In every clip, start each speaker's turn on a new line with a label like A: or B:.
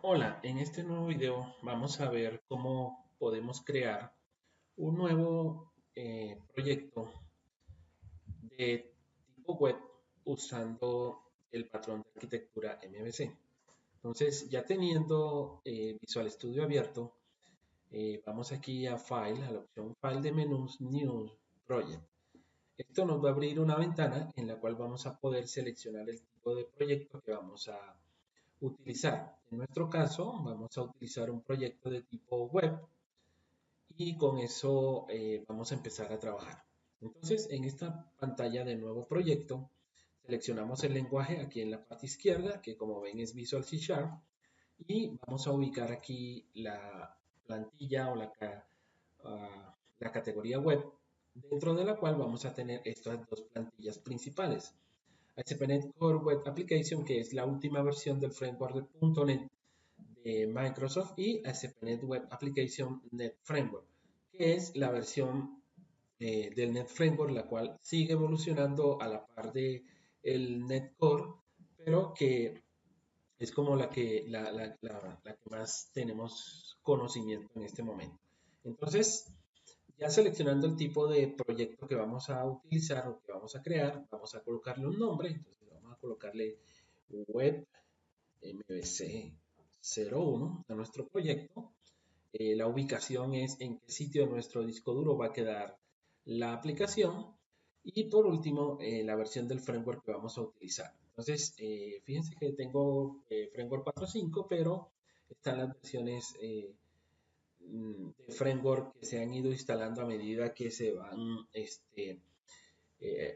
A: Hola, en este nuevo video vamos a ver cómo podemos crear un nuevo proyecto de tipo web usando el patrón de arquitectura MVC. Entonces, ya teniendo Visual Studio abierto, vamos aquí a File, a la opción File de menús, New Project. Esto nos va a abrir una ventana en la cual vamos a poder seleccionar el tipo de proyecto que vamos a utilizar. En nuestro caso, vamos a utilizar un proyecto de tipo web y con eso vamos a empezar a trabajar. Entonces, en esta pantalla de nuevo proyecto, seleccionamos el lenguaje aquí en la parte izquierda, que como ven es Visual C Sharp, y vamos a ubicar aquí la plantilla o la categoría web, dentro de la cual vamos a tener estas dos plantillas principales. ASP.NET Core Web Application, que es la última versión del framework de .NET de Microsoft, y ASP.NET Web Application Net Framework, que es la versión del Net Framework, la cual sigue evolucionando a la par de el Net Core, pero que es como la que más tenemos conocimiento en este momento. Entonces, ya seleccionando el tipo de proyecto que vamos a utilizar o que vamos a crear, vamos a colocarle un nombre. Entonces, vamos a colocarle Web MVC 01 a nuestro proyecto. La ubicación es en qué sitio de nuestro disco duro va a quedar la aplicación. Y por último, la versión del framework que vamos a utilizar. Entonces, fíjense que tengo framework 4.5, pero están las versiones de framework que se han ido instalando a medida que se van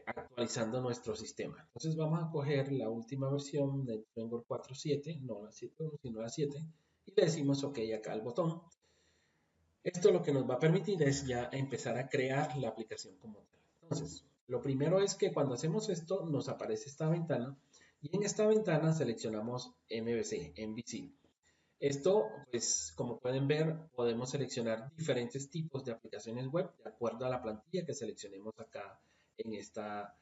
A: actualizando nuestro sistema. Entonces vamos a coger la última versión del framework 4.7, no la 7.1, sino la 7, y le decimos OK acá al botón. Esto lo que nos va a permitir es ya empezar a crear la aplicación como tal. Entonces, lo primero es que cuando hacemos esto nos aparece esta ventana y en esta ventana seleccionamos MVC. Esto, pues, como pueden ver, podemos seleccionar diferentes tipos de aplicaciones web de acuerdo a la plantilla que seleccionemos acá en esta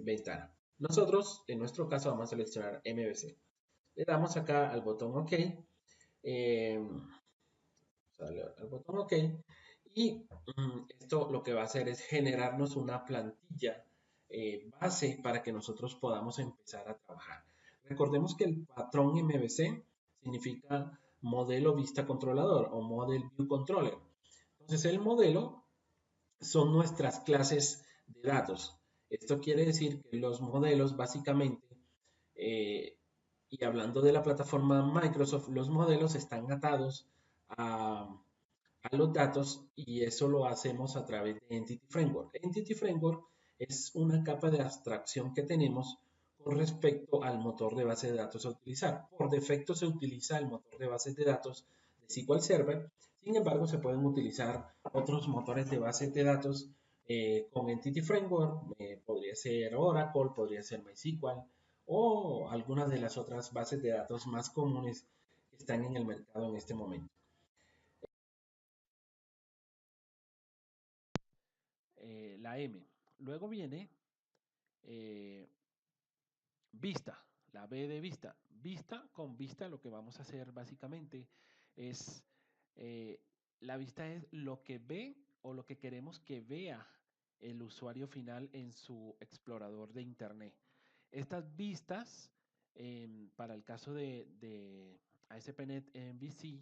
A: ventana. Nosotros, en nuestro caso, vamos a seleccionar MVC. Le damos acá al botón OK. Eh, al botón OK. Y esto lo que va a hacer es generarnos una plantilla base para que nosotros podamos empezar a trabajar. Recordemos que el patrón MVC significa modelo vista controlador o model view controller. Entonces el modelo son nuestras clases de datos. Esto quiere decir que los modelos básicamente, eh, y hablando de la plataforma Microsoft, los modelos están atados a los datos y eso lo hacemos a través de Entity Framework. Entity Framework es una capa de abstracción que tenemos con respecto al motor de base de datos a utilizar. Por defecto se utiliza el motor de bases de datos de SQL Server, sin embargo se pueden utilizar otros motores de bases de datos con Entity Framework, podría ser Oracle, podría ser MySQL o algunas de las otras bases de datos más comunes que están en el mercado en este momento. La M. Luego viene eh, vista, la B de vista. Vista con vista lo que vamos a hacer básicamente es, eh, la vista es lo que ve o lo que queremos que vea el usuario final en su explorador de Internet. Estas vistas, para el caso de ASP.NET MVC,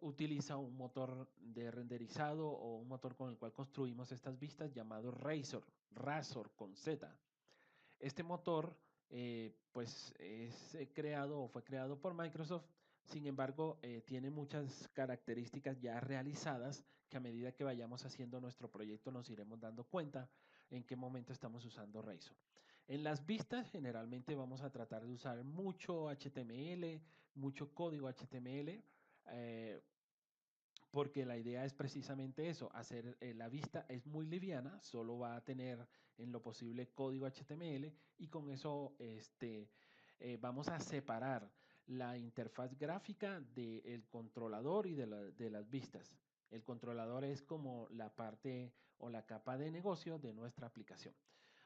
A: utiliza un motor de renderizado o un motor con el cual construimos estas vistas llamado Razor con Z. Este motor pues es creado o fue creado por Microsoft, sin embargo tiene muchas características ya realizadas que a medida que vayamos haciendo nuestro proyecto nos iremos dando cuenta en qué momento estamos usando Razor. En las vistas generalmente vamos a tratar de usar mucho HTML, mucho código HTML, eh, porque la idea es precisamente eso, hacer la vista es muy liviana, solo va a tener en lo posible código HTML y con eso vamos a separar la interfaz gráfica del controlador y de las vistas. El controlador es como la parte o la capa de negocio de nuestra aplicación.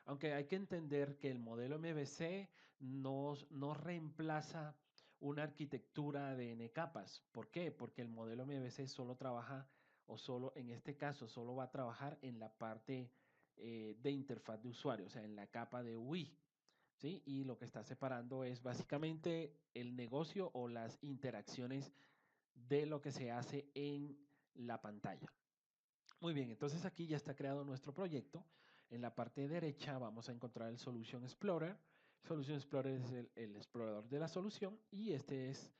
A: Aunque hay que entender que el modelo MVC no reemplaza
B: una arquitectura de N capas. ¿Por qué? Porque el modelo MVC solo trabaja, o solo, en este caso, solo va a trabajar en la parte de interfaz de usuario, o sea, en la capa de UI. ¿Sí? Y lo que está separando es básicamente el negocio o las interacciones de lo que se hace en la pantalla. Muy bien, entonces aquí ya está creado nuestro proyecto. En la parte derecha vamos a encontrar el Solution Explorer. Solution Explorer es el explorador de la solución y este es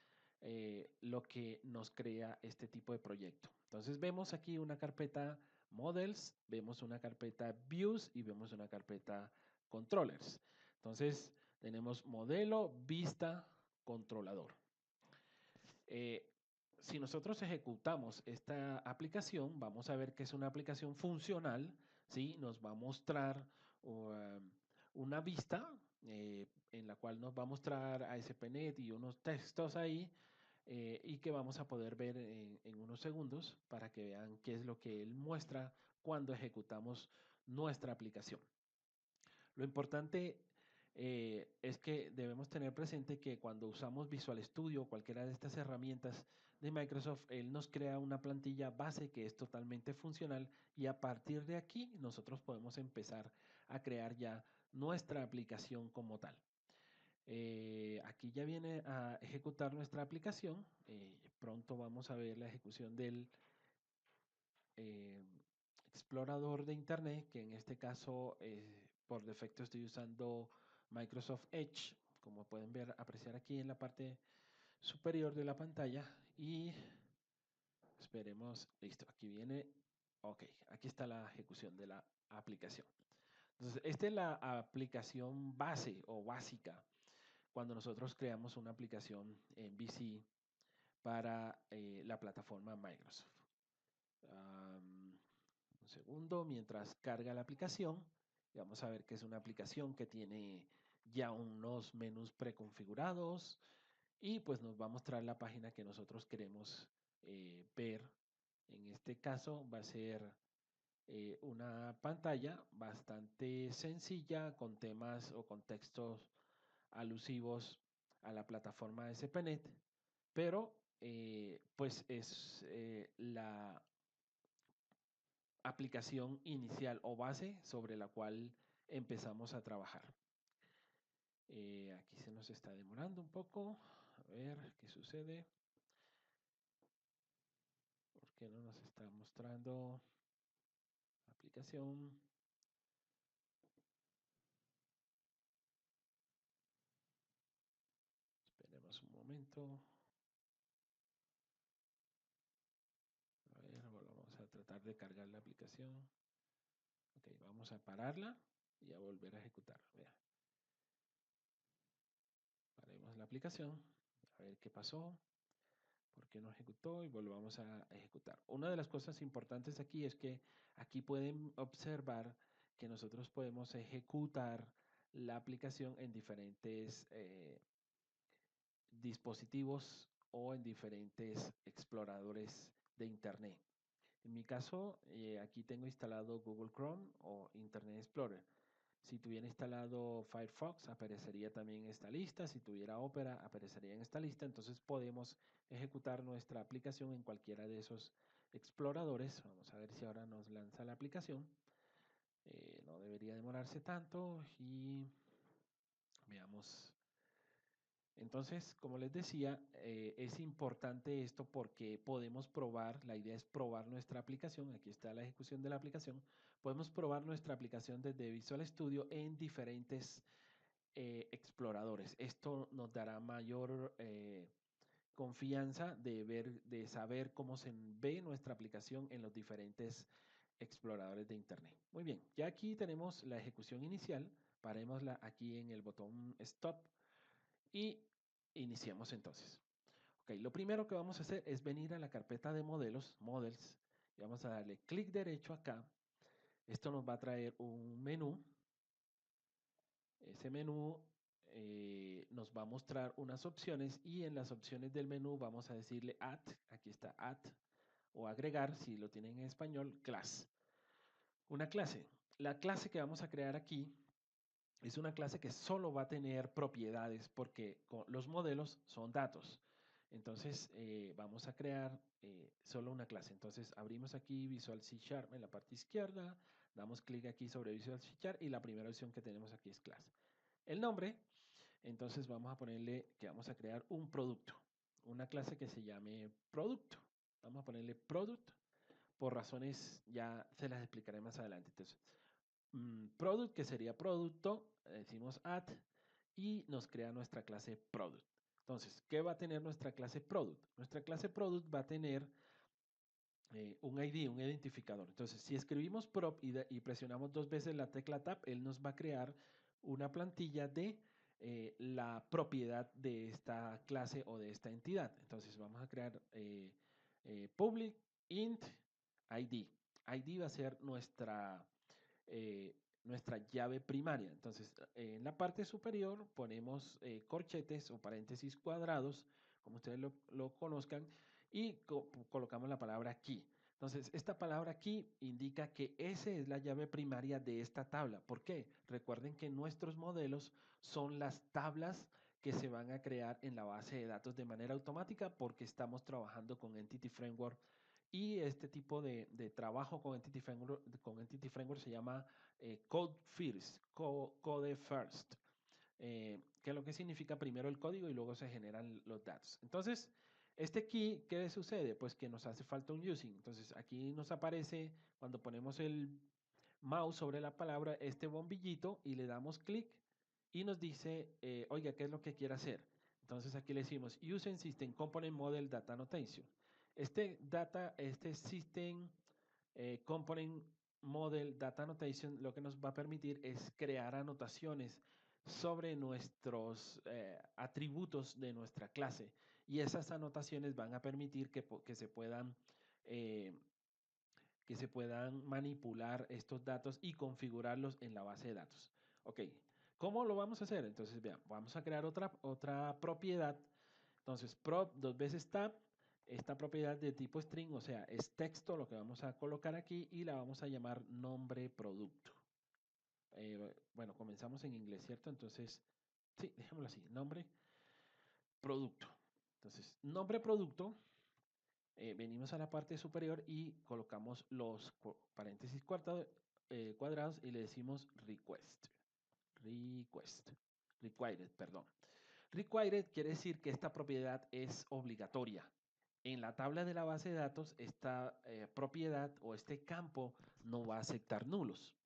B: lo que nos crea este tipo de proyecto. Entonces vemos aquí una carpeta Models, vemos una carpeta Views y vemos una carpeta Controllers. Entonces tenemos modelo, vista, controlador. Eh, si nosotros ejecutamos esta aplicación, vamos a ver que es una aplicación funcional, ¿sí? Nos va a mostrar una vista en la cual nos va a mostrar ASP.NET y unos textos ahí y que vamos a poder ver en unos segundos para que vean qué es lo que él muestra cuando ejecutamos nuestra aplicación. Lo importante es que debemos tener presente que cuando usamos Visual Studio o cualquiera de estas herramientas de Microsoft, él nos crea una plantilla base que es totalmente funcional y a partir de aquí nosotros podemos empezar a crear ya nuestra aplicación como tal. Aquí ya viene a ejecutar nuestra aplicación. Pronto vamos a ver la ejecución del eh, explorador de Internet, que en este caso por defecto estoy usando Microsoft Edge, como pueden ver, apreciar aquí en la parte superior de la pantalla y esperemos, listo, aquí viene, ok, aquí está la ejecución de la aplicación. Entonces, esta es la aplicación base o básica cuando nosotros creamos una aplicación en VC para la plataforma Microsoft. Un segundo, mientras carga la aplicación, y vamos a ver que es una aplicación que tiene ya unos menús preconfigurados y pues nos va a mostrar la página que nosotros queremos ver. En este caso va a ser una pantalla bastante sencilla con temas o contextos alusivos a la plataforma SPNet, pero pues es la aplicación inicial o base sobre la cual empezamos a trabajar. Aquí se nos está demorando un poco. A ver qué sucede. ¿Por qué no nos está mostrando la aplicación? Esperemos un momento. A ver, vamos a tratar de cargar la aplicación. Ok, vamos a pararla y a volver a ejecutar. Vea. Paremos la aplicación. A ver qué pasó. ¿Por qué no ejecutó? Y volvamos a ejecutar. Una de las cosas importantes aquí es que aquí pueden observar que nosotros podemos ejecutar la aplicación en diferentes dispositivos o en diferentes exploradores de Internet. En mi caso, aquí tengo instalado Google Chrome o Internet Explorer. Si tuviera instalado Firefox, aparecería también en esta lista. Si tuviera Opera, aparecería en esta lista. Entonces podemos ejecutar nuestra aplicación en cualquiera de esos exploradores. Vamos a ver si ahora nos lanza la aplicación. No debería demorarse tanto y veamos. Entonces, como les decía, es importante esto porque podemos probar, la idea es probar nuestra aplicación, aquí está la ejecución de la aplicación, podemos probar nuestra aplicación desde Visual Studio en diferentes exploradores. Esto nos dará mayor confianza de ver, de saber cómo se ve nuestra aplicación en los diferentes exploradores de Internet. Muy bien, ya aquí tenemos la ejecución inicial, parémosla aquí en el botón Stop y iniciemos entonces. Ok, lo primero que vamos a hacer es venir a la carpeta de modelos, Models, y vamos a darle clic derecho acá. Esto nos va a traer un menú. Ese menú nos va a mostrar unas opciones y en las opciones del menú vamos a decirle add, aquí está add, o agregar, si lo tienen en español, class. Una clase. La clase que vamos a crear aquí es una clase que solo va a tener propiedades porque los modelos son datos. Entonces, vamos a crear solo una clase. Entonces, abrimos aquí Visual C Sharp en la parte izquierda, damos clic aquí sobre Visual C Sharp y la primera opción que tenemos aquí es clase. El nombre, entonces vamos a ponerle que vamos a crear un producto, una clase que se llame producto. Vamos a ponerle product por razones, ya se las explicaré más adelante. Entonces, product, que sería producto, decimos add y nos crea nuestra clase product. Entonces, ¿qué va a tener nuestra clase product? Nuestra clase product va a tener un ID, un identificador. Entonces, si escribimos prop y presionamos 2 veces la tecla tab, él nos va a crear una plantilla de la propiedad de esta clase o de esta entidad. Entonces, vamos a crear public int ID. ID va a ser nuestra llave primaria. Entonces, en la parte superior ponemos corchetes o paréntesis cuadrados, como ustedes lo conozcan, y colocamos la palabra key. Entonces, esta palabra key indica que esa es la llave primaria de esta tabla. ¿Por qué? Recuerden que nuestros modelos son las tablas que se van a crear en la base de datos de manera automática porque estamos trabajando con Entity Framework y este tipo de trabajo con Entity Framework se llama Code First, Code First, que es lo que significa primero el código y luego se generan los datos. Entonces, este key, ¿qué sucede? Pues que nos hace falta un using. Entonces, aquí nos aparece cuando ponemos el mouse sobre la palabra este bombillito y le damos clic y nos dice, oiga, ¿qué es lo que quiere hacer? Entonces aquí le decimos Using System Component Model Data Annotation. Este System Component Model Data Annotation lo que nos va a permitir es crear anotaciones sobre nuestros atributos de nuestra clase y esas anotaciones van a permitir que eh, se puedan manipular estos datos y configurarlos en la base de datos. Ok, ¿cómo lo vamos a hacer? Entonces, vean, vamos a crear otra propiedad. Entonces, prop 2 veces tab, esta propiedad de tipo string, o sea, es texto lo que vamos a colocar aquí y la vamos a llamar nombre producto. Bueno, comenzamos en inglés, ¿cierto? Entonces, sí, dejémoslo así, nombre producto. Entonces, nombre producto, venimos a la parte superior y colocamos los paréntesis cuadrados y le decimos required, perdón. Required quiere decir que esta propiedad es obligatoria. En la tabla de la base de datos, esta propiedad o este campo no va a aceptar nulos.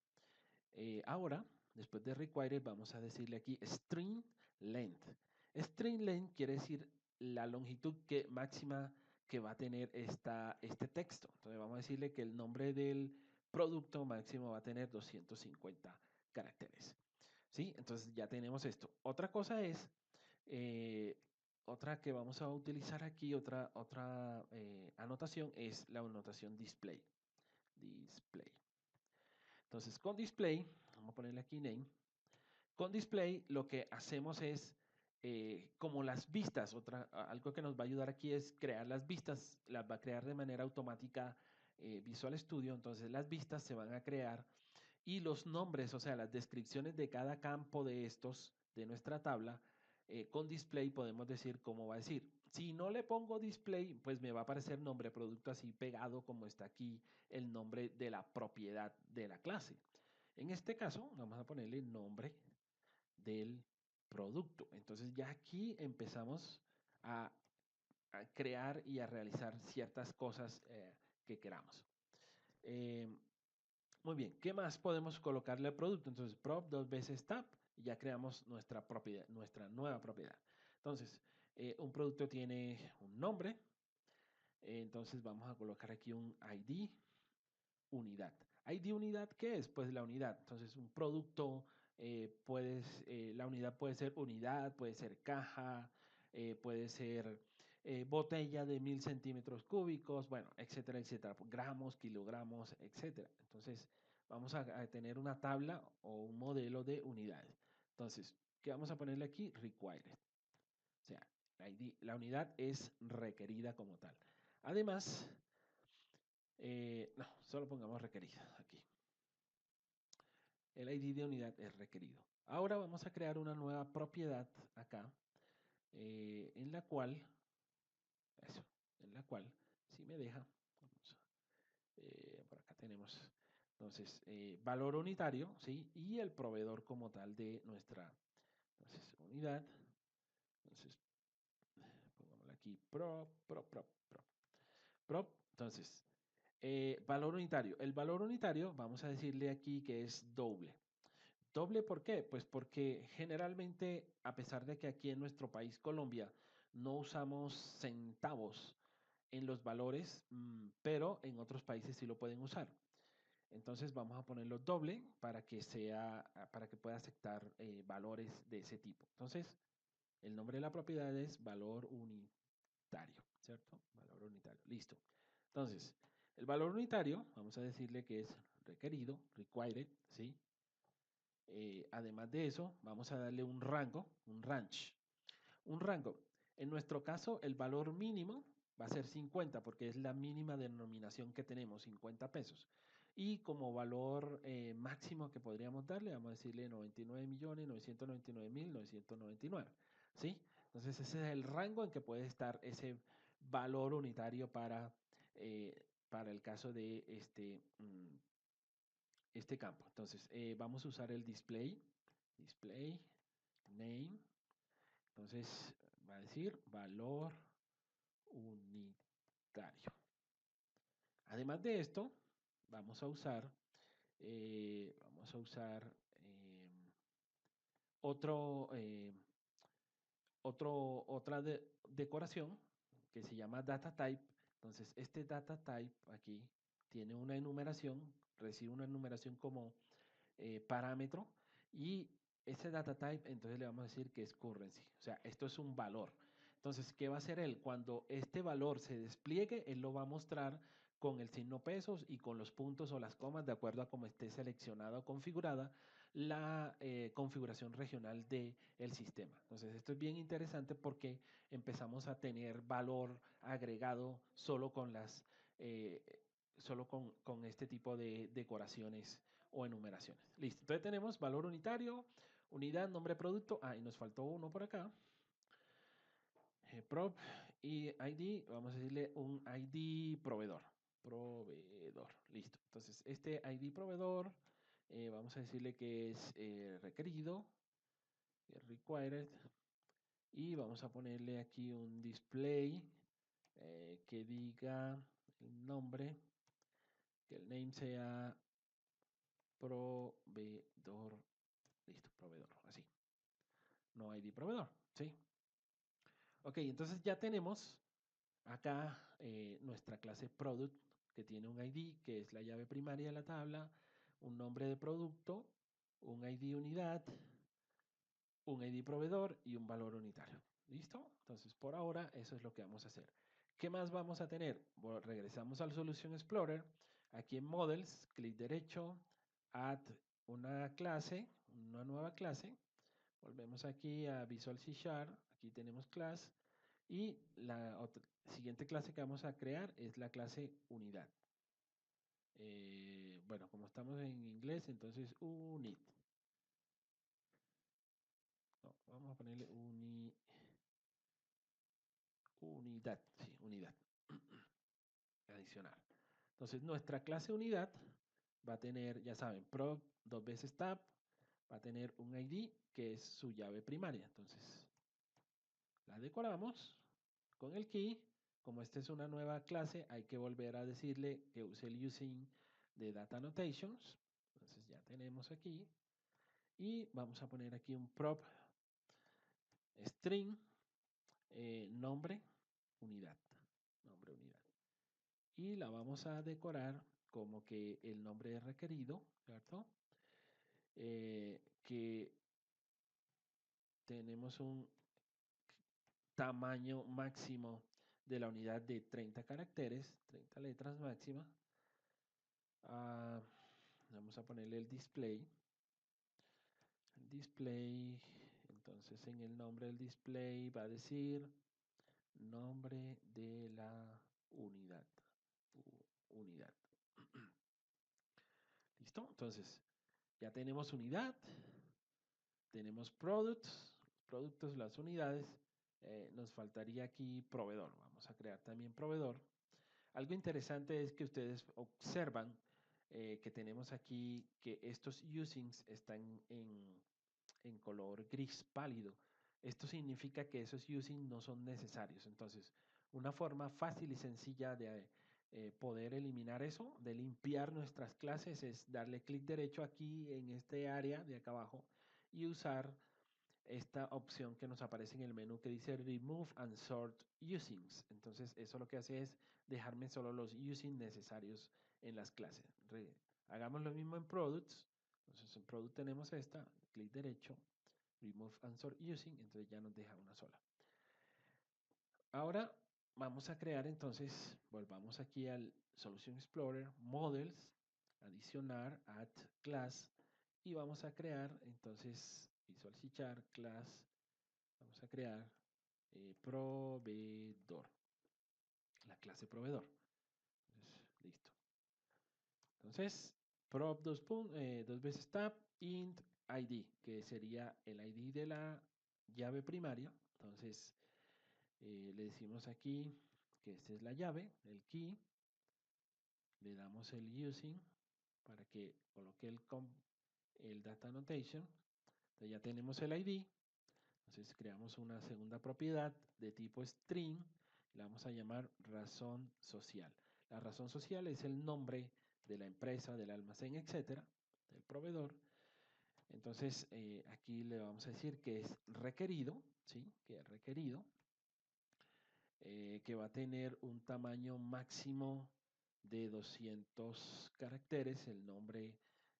B: Ahora, después de required, vamos a decirle aquí string length. String length quiere decir la longitud máxima que va a tener este texto. Entonces vamos a decirle que el nombre del producto máximo va a tener 250 caracteres. ¿Sí? Entonces ya tenemos esto. Otra cosa es, otra que vamos a utilizar aquí, otra anotación es la anotación display. Display. Entonces, con display, vamos a ponerle aquí name. Con display lo que hacemos es, como las vistas, algo que nos va a ayudar aquí es crear las vistas, las va a crear de manera automática Visual Studio, entonces las vistas se van a crear y los nombres, o sea, las descripciones de cada campo de estos, de nuestra tabla, con display podemos decir cómo va a decir. Si no le pongo display, pues me va a aparecer nombre producto así pegado como está aquí el nombre de la propiedad de la clase. En este caso, vamos a ponerle nombre del producto. Entonces ya aquí empezamos a crear y a realizar ciertas cosas que queramos. Muy bien, ¿qué más podemos colocarle al producto? Entonces, prop 2 veces tab y ya creamos nuestra propiedad, nuestra nueva propiedad. Entonces, un producto tiene un nombre, entonces vamos a colocar aquí un ID unidad. ID unidad, ¿qué es? Pues la unidad. Entonces, un producto, la unidad puede ser unidad, puede ser caja, puede ser botella de 1000 centímetros cúbicos, bueno, etcétera, etcétera. Gramos, kilogramos, etcétera. Entonces, vamos a tener una tabla o un modelo de unidades. Entonces, ¿qué vamos a ponerle aquí? Required. O sea, la unidad es requerida como tal. Además, no, solo pongamos requerida aquí. El ID de unidad es requerido. Ahora vamos a crear una nueva propiedad acá, en la cual, eso, en la cual, si me deja, por acá tenemos, entonces, valor unitario, ¿sí? Y el proveedor como tal de nuestra, entonces, unidad, entonces, pongámosle aquí, prop, entonces, valor unitario. El valor unitario, vamos a decirle aquí que es doble. ¿Doble por qué? Pues porque generalmente, a pesar de que aquí en nuestro país, Colombia, no usamos centavos en los valores, pero en otros países sí lo pueden usar. Entonces vamos a ponerlo doble para que para que pueda aceptar valores de ese tipo. Entonces, el nombre de la propiedad es valor unitario, ¿cierto? Valor unitario. Listo. Entonces, el valor unitario, vamos a decirle que es requerido, required, ¿sí? Además de eso, vamos a darle un rango, un range. Un rango. En nuestro caso, el valor mínimo va a ser 50 porque es la mínima denominación que tenemos, 50 pesos. Y como valor máximo que podríamos darle, vamos a decirle 99.999.999. ¿Sí? Entonces ese es el rango en que puede estar ese valor unitario para el caso de este campo. Entonces vamos a usar el display name. Entonces va a decir valor unitario. Además de esto, vamos a usar, otro, otra decoración que se llama data type. Entonces, este data type aquí tiene una enumeración, recibe una enumeración como parámetro y ese data type, entonces le vamos a decir que es currency. O sea, esto es un valor. Entonces, ¿qué va a hacer él? Cuando este valor se despliegue, él lo va a mostrar con el signo pesos y con los puntos o las comas, de acuerdo a cómo esté seleccionada o configurada la configuración regional del sistema. Entonces, esto es bien interesante porque empezamos a tener valor agregado solo con con este tipo de decoraciones o enumeraciones. Listo. Entonces tenemos valor unitario, unidad, nombre de producto. Ah, y nos faltó uno por acá. Prop y ID, vamos a decirle un ID proveedor. Proveedor, listo. Entonces, este ID proveedor, vamos a decirle que es requerido, required, y vamos a ponerle aquí un display que diga el nombre, que el name sea proveedor, listo, proveedor, así. No ID proveedor, ¿sí? Ok, entonces ya tenemos acá nuestra clase product que tiene un ID, que es la llave primaria de la tabla, un nombre de producto, un ID unidad, un ID proveedor y un valor unitario. ¿Listo? Entonces por ahora eso es lo que vamos a hacer. ¿Qué más vamos a tener? Bueno, regresamos al Solution Explorer. Aquí en Models, clic derecho, Add una clase, una nueva clase. Volvemos aquí a Visual C Sharp. Aquí tenemos class. Y la siguiente clase que vamos a crear es la clase unidad. Bueno, como estamos en inglés, entonces unit. No, vamos a ponerle unidad. Sí, unidad. Adicional. Entonces, nuestra clase unidad va a tener, ya saben, prop dos veces tab, va a tener un ID que es su llave primaria. Entonces, la decoramos con el key. Como esta es una nueva clase, hay que volver a decirle que use el using de data annotations. Entonces ya tenemos aquí. Y vamos a poner aquí un prop string nombre unidad. Nombre unidad. Y la vamos a decorar como que el nombre es requerido, ¿cierto? Que tenemos un tamaño máximo de la unidad de 30 caracteres, 30 letras máxima. Vamos a ponerle el display. El display, entonces en el nombre del display va a decir nombre de la unidad. Unidad. ¿Listo? Entonces, ya tenemos unidad. tenemos productos, las unidades. Nos faltaría aquí proveedor. Vamos a crear también proveedor. Algo interesante es que ustedes observan que tenemos aquí que estos usings están en color gris pálido. Esto significa que esos using no son necesarios. Entonces, una forma fácil y sencilla de poder eliminar eso, de limpiar nuestras clases, es darle clic derecho aquí en este área de acá abajo y usar esta opción que nos aparece en el menú que dice Remove and Sort Usings. Entonces, eso lo que hace es dejarme solo los using necesarios en las clases. Hagamos lo mismo en Products. Entonces, en Product tenemos esta, clic derecho, Remove and Sort Using, entonces ya nos deja una sola. Ahora vamos a crear entonces, volvamos aquí al Solution Explorer, Models, adicionar, Add Class, y vamos a crear entonces Visual C Class. Vamos a crear proveedor, la clase proveedor. Entonces, listo. Entonces, prop dos veces tab int id, que sería el id de la llave primaria. Entonces, le decimos aquí que esta es la llave, el key. Le damos el using para que coloque el data annotation. Entonces ya tenemos el id. Entonces creamos una segunda propiedad de tipo string, la vamos a llamar razón social. La razón social es el nombre de la empresa, del almacén, etcétera, del proveedor. Entonces aquí le vamos a decir que es requerido, ¿sí? Que es requerido, que va a tener un tamaño máximo de 200 caracteres, el nombre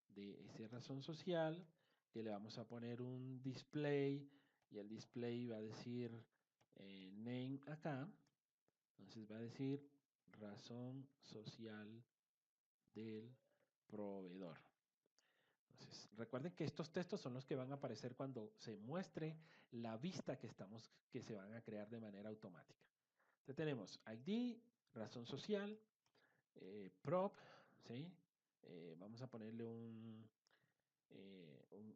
B: de esa razón social, que le vamos a poner un display y el display va a decir name acá, entonces va a decir razón social del proveedor. Entonces, recuerden que estos textos son los que van a aparecer cuando se muestre la vista que se van a crear de manera automática. Entonces tenemos ID, razón social, prop, ¿sí? Vamos a ponerle un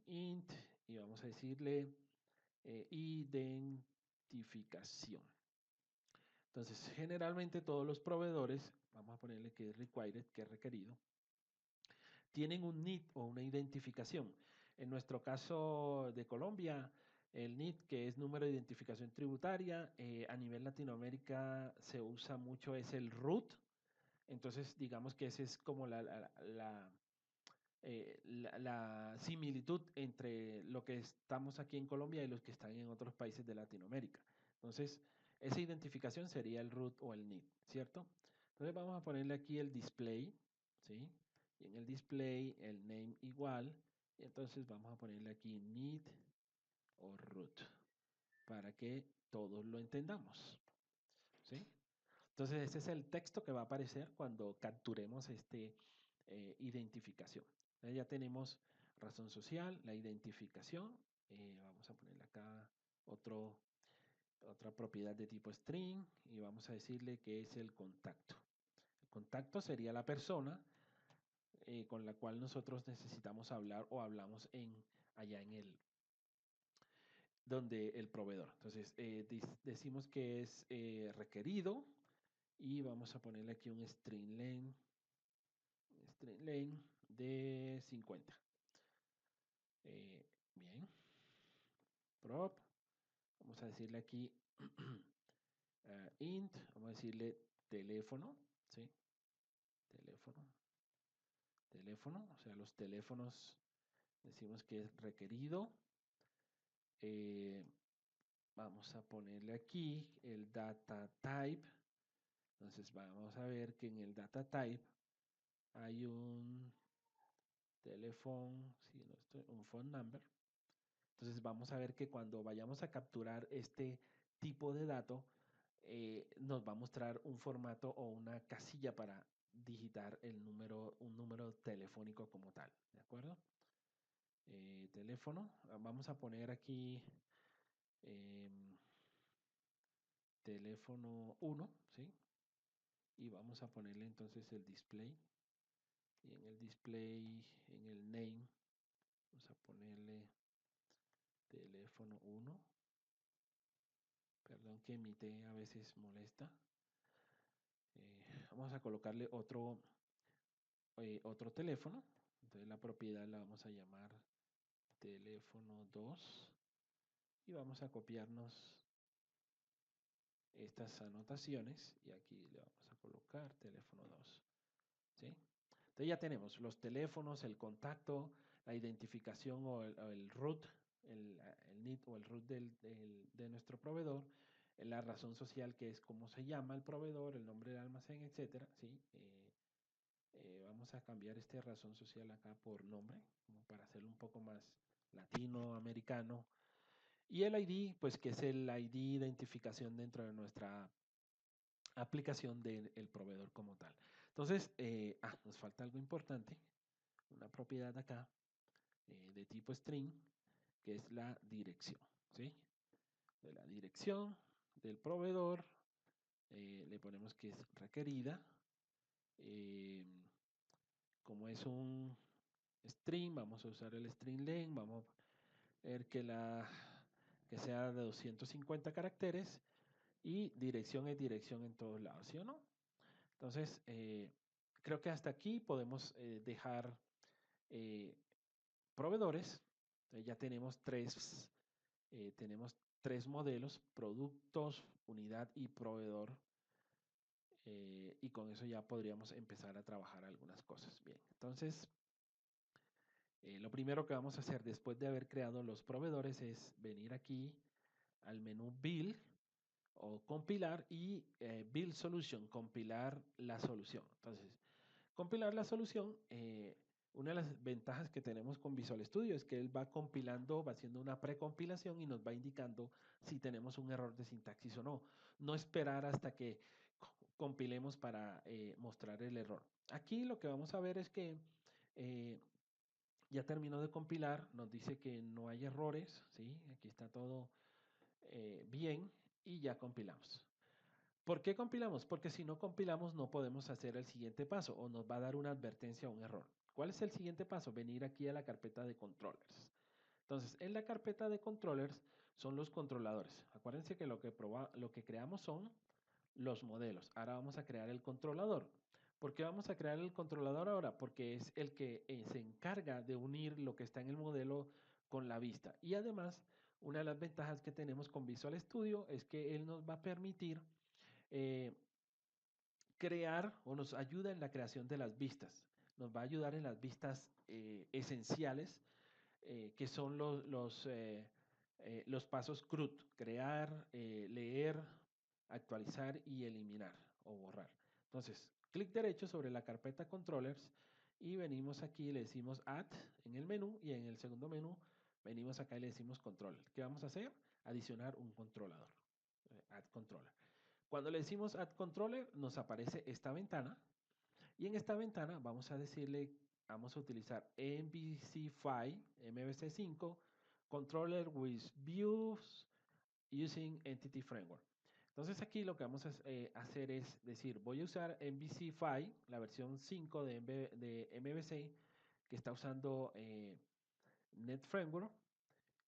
B: int y vamos a decirle identificación. Entonces, generalmente todos los proveedores, vamos a ponerle que es required, que es requerido, tienen un NID o una identificación. En nuestro caso de Colombia, el NID, que es número de identificación tributaria, a nivel Latinoamérica se usa mucho, es el RUT. Entonces, digamos que esa es como la similitud entre lo que estamos aquí en Colombia y los que están en otros países de Latinoamérica. Entonces, esa identificación sería el root o el NID, ¿cierto? Entonces vamos a ponerle aquí el display, ¿sí? Y en el display el name igual, y entonces vamos a ponerle aquí NID o root para que todos lo entendamos, ¿sí? Entonces, ese es el texto que va a aparecer cuando capturemos este identificación. Entonces, ya tenemos razón social, la identificación. Vamos a ponerle acá otra propiedad de tipo string y vamos a decirle que es el contacto. El contacto sería la persona con la cual nosotros necesitamos hablar o hablamos allá en donde el proveedor. Entonces, decimos que es requerido y vamos a ponerle aquí un string length de 50. Bien, prop, vamos a decirle aquí int, vamos a decirle teléfono, ¿sí? Teléfono, o sea, los teléfonos decimos que es requerido. Eh, vamos a ponerle aquí el data type. Entonces vamos a ver que en el data type hay un teléfono, si no estoy, un phone number. Entonces vamos a ver que cuando vayamos a capturar este tipo de dato, nos va a mostrar un formato o una casilla para digitar un número telefónico como tal, ¿de acuerdo? Teléfono, vamos a poner aquí em, teléfono 1, ¿sí? Y vamos a ponerle entonces el display. Y en el display, en el name, vamos a ponerle teléfono 1. Perdón que mi T a veces molesta. Vamos a colocarle otro teléfono. Entonces la propiedad la vamos a llamar teléfono 2 y vamos a copiarnos estas anotaciones y aquí le vamos a colocar teléfono 2. ¿Sí? Entonces ya tenemos los teléfonos, el contacto, la identificación o el root, el NIT o el root de nuestro proveedor, la razón social que es cómo se llama el proveedor, el nombre del almacén, etcétera. ¿Sí? Vamos a cambiar esta razón social acá por nombre, como para hacerlo un poco más latinoamericano. Y el ID, pues que es el ID identificación dentro de nuestra aplicación del proveedor como tal. Entonces, nos falta algo importante, una propiedad acá de tipo string, que es la dirección, ¿sí? De la dirección del proveedor, le ponemos que es requerida. Como es un string, vamos a usar el string len, vamos a ver que sea de 250 caracteres y dirección es dirección en todos lados, ¿sí o no? Entonces, creo que hasta aquí podemos dejar proveedores. Entonces ya tenemos tres modelos, productos, unidad y proveedor. Y con eso ya podríamos empezar a trabajar algunas cosas. Bien, entonces, lo primero que vamos a hacer después de haber creado los proveedores es venir aquí al menú Build o compilar y Build Solution, compilar la solución. Entonces, compilar la solución, una de las ventajas que tenemos con Visual Studio es que él va compilando, va haciendo una precompilación y nos va indicando si tenemos un error de sintaxis o no. No esperar hasta que compilemos para mostrar el error. Aquí lo que vamos a ver es que ya terminó de compilar, nos dice que no hay errores, ¿sí? Aquí está todo bien y ya compilamos. ¿Por qué compilamos? Porque si no compilamos no podemos hacer el siguiente paso o nos va a dar una advertencia o un error. ¿Cuál es el siguiente paso? Venir aquí a la carpeta de controllers. Entonces, en la carpeta de controllers son los controladores. Acuérdense que lo que creamos son los modelos. Ahora vamos a crear el controlador. ¿Por qué vamos a crear el controlador ahora? Porque es el que se encarga de unir lo que está en el modelo con la vista. Y además, una de las ventajas que tenemos con Visual Studio es que él nos va a permitir eh, crear o nos ayuda en la creación de las vistas. Nos va a ayudar en las vistas esenciales, que son los pasos CRUD, crear, leer, actualizar y eliminar o borrar. Entonces, clic derecho sobre la carpeta Controllers y venimos aquí y le decimos Add en el menú y en el segundo menú venimos acá y le decimos Controller. ¿Qué vamos a hacer? Adicionar un controlador. Add Controller. Cuando le decimos Add Controller, nos aparece esta ventana y en esta ventana vamos a decirle, vamos a utilizar MVC5 Controller with Views using Entity Framework. Entonces aquí lo que vamos a hacer es decir, voy a usar MVC5, la versión 5 de MVC que está usando Net Framework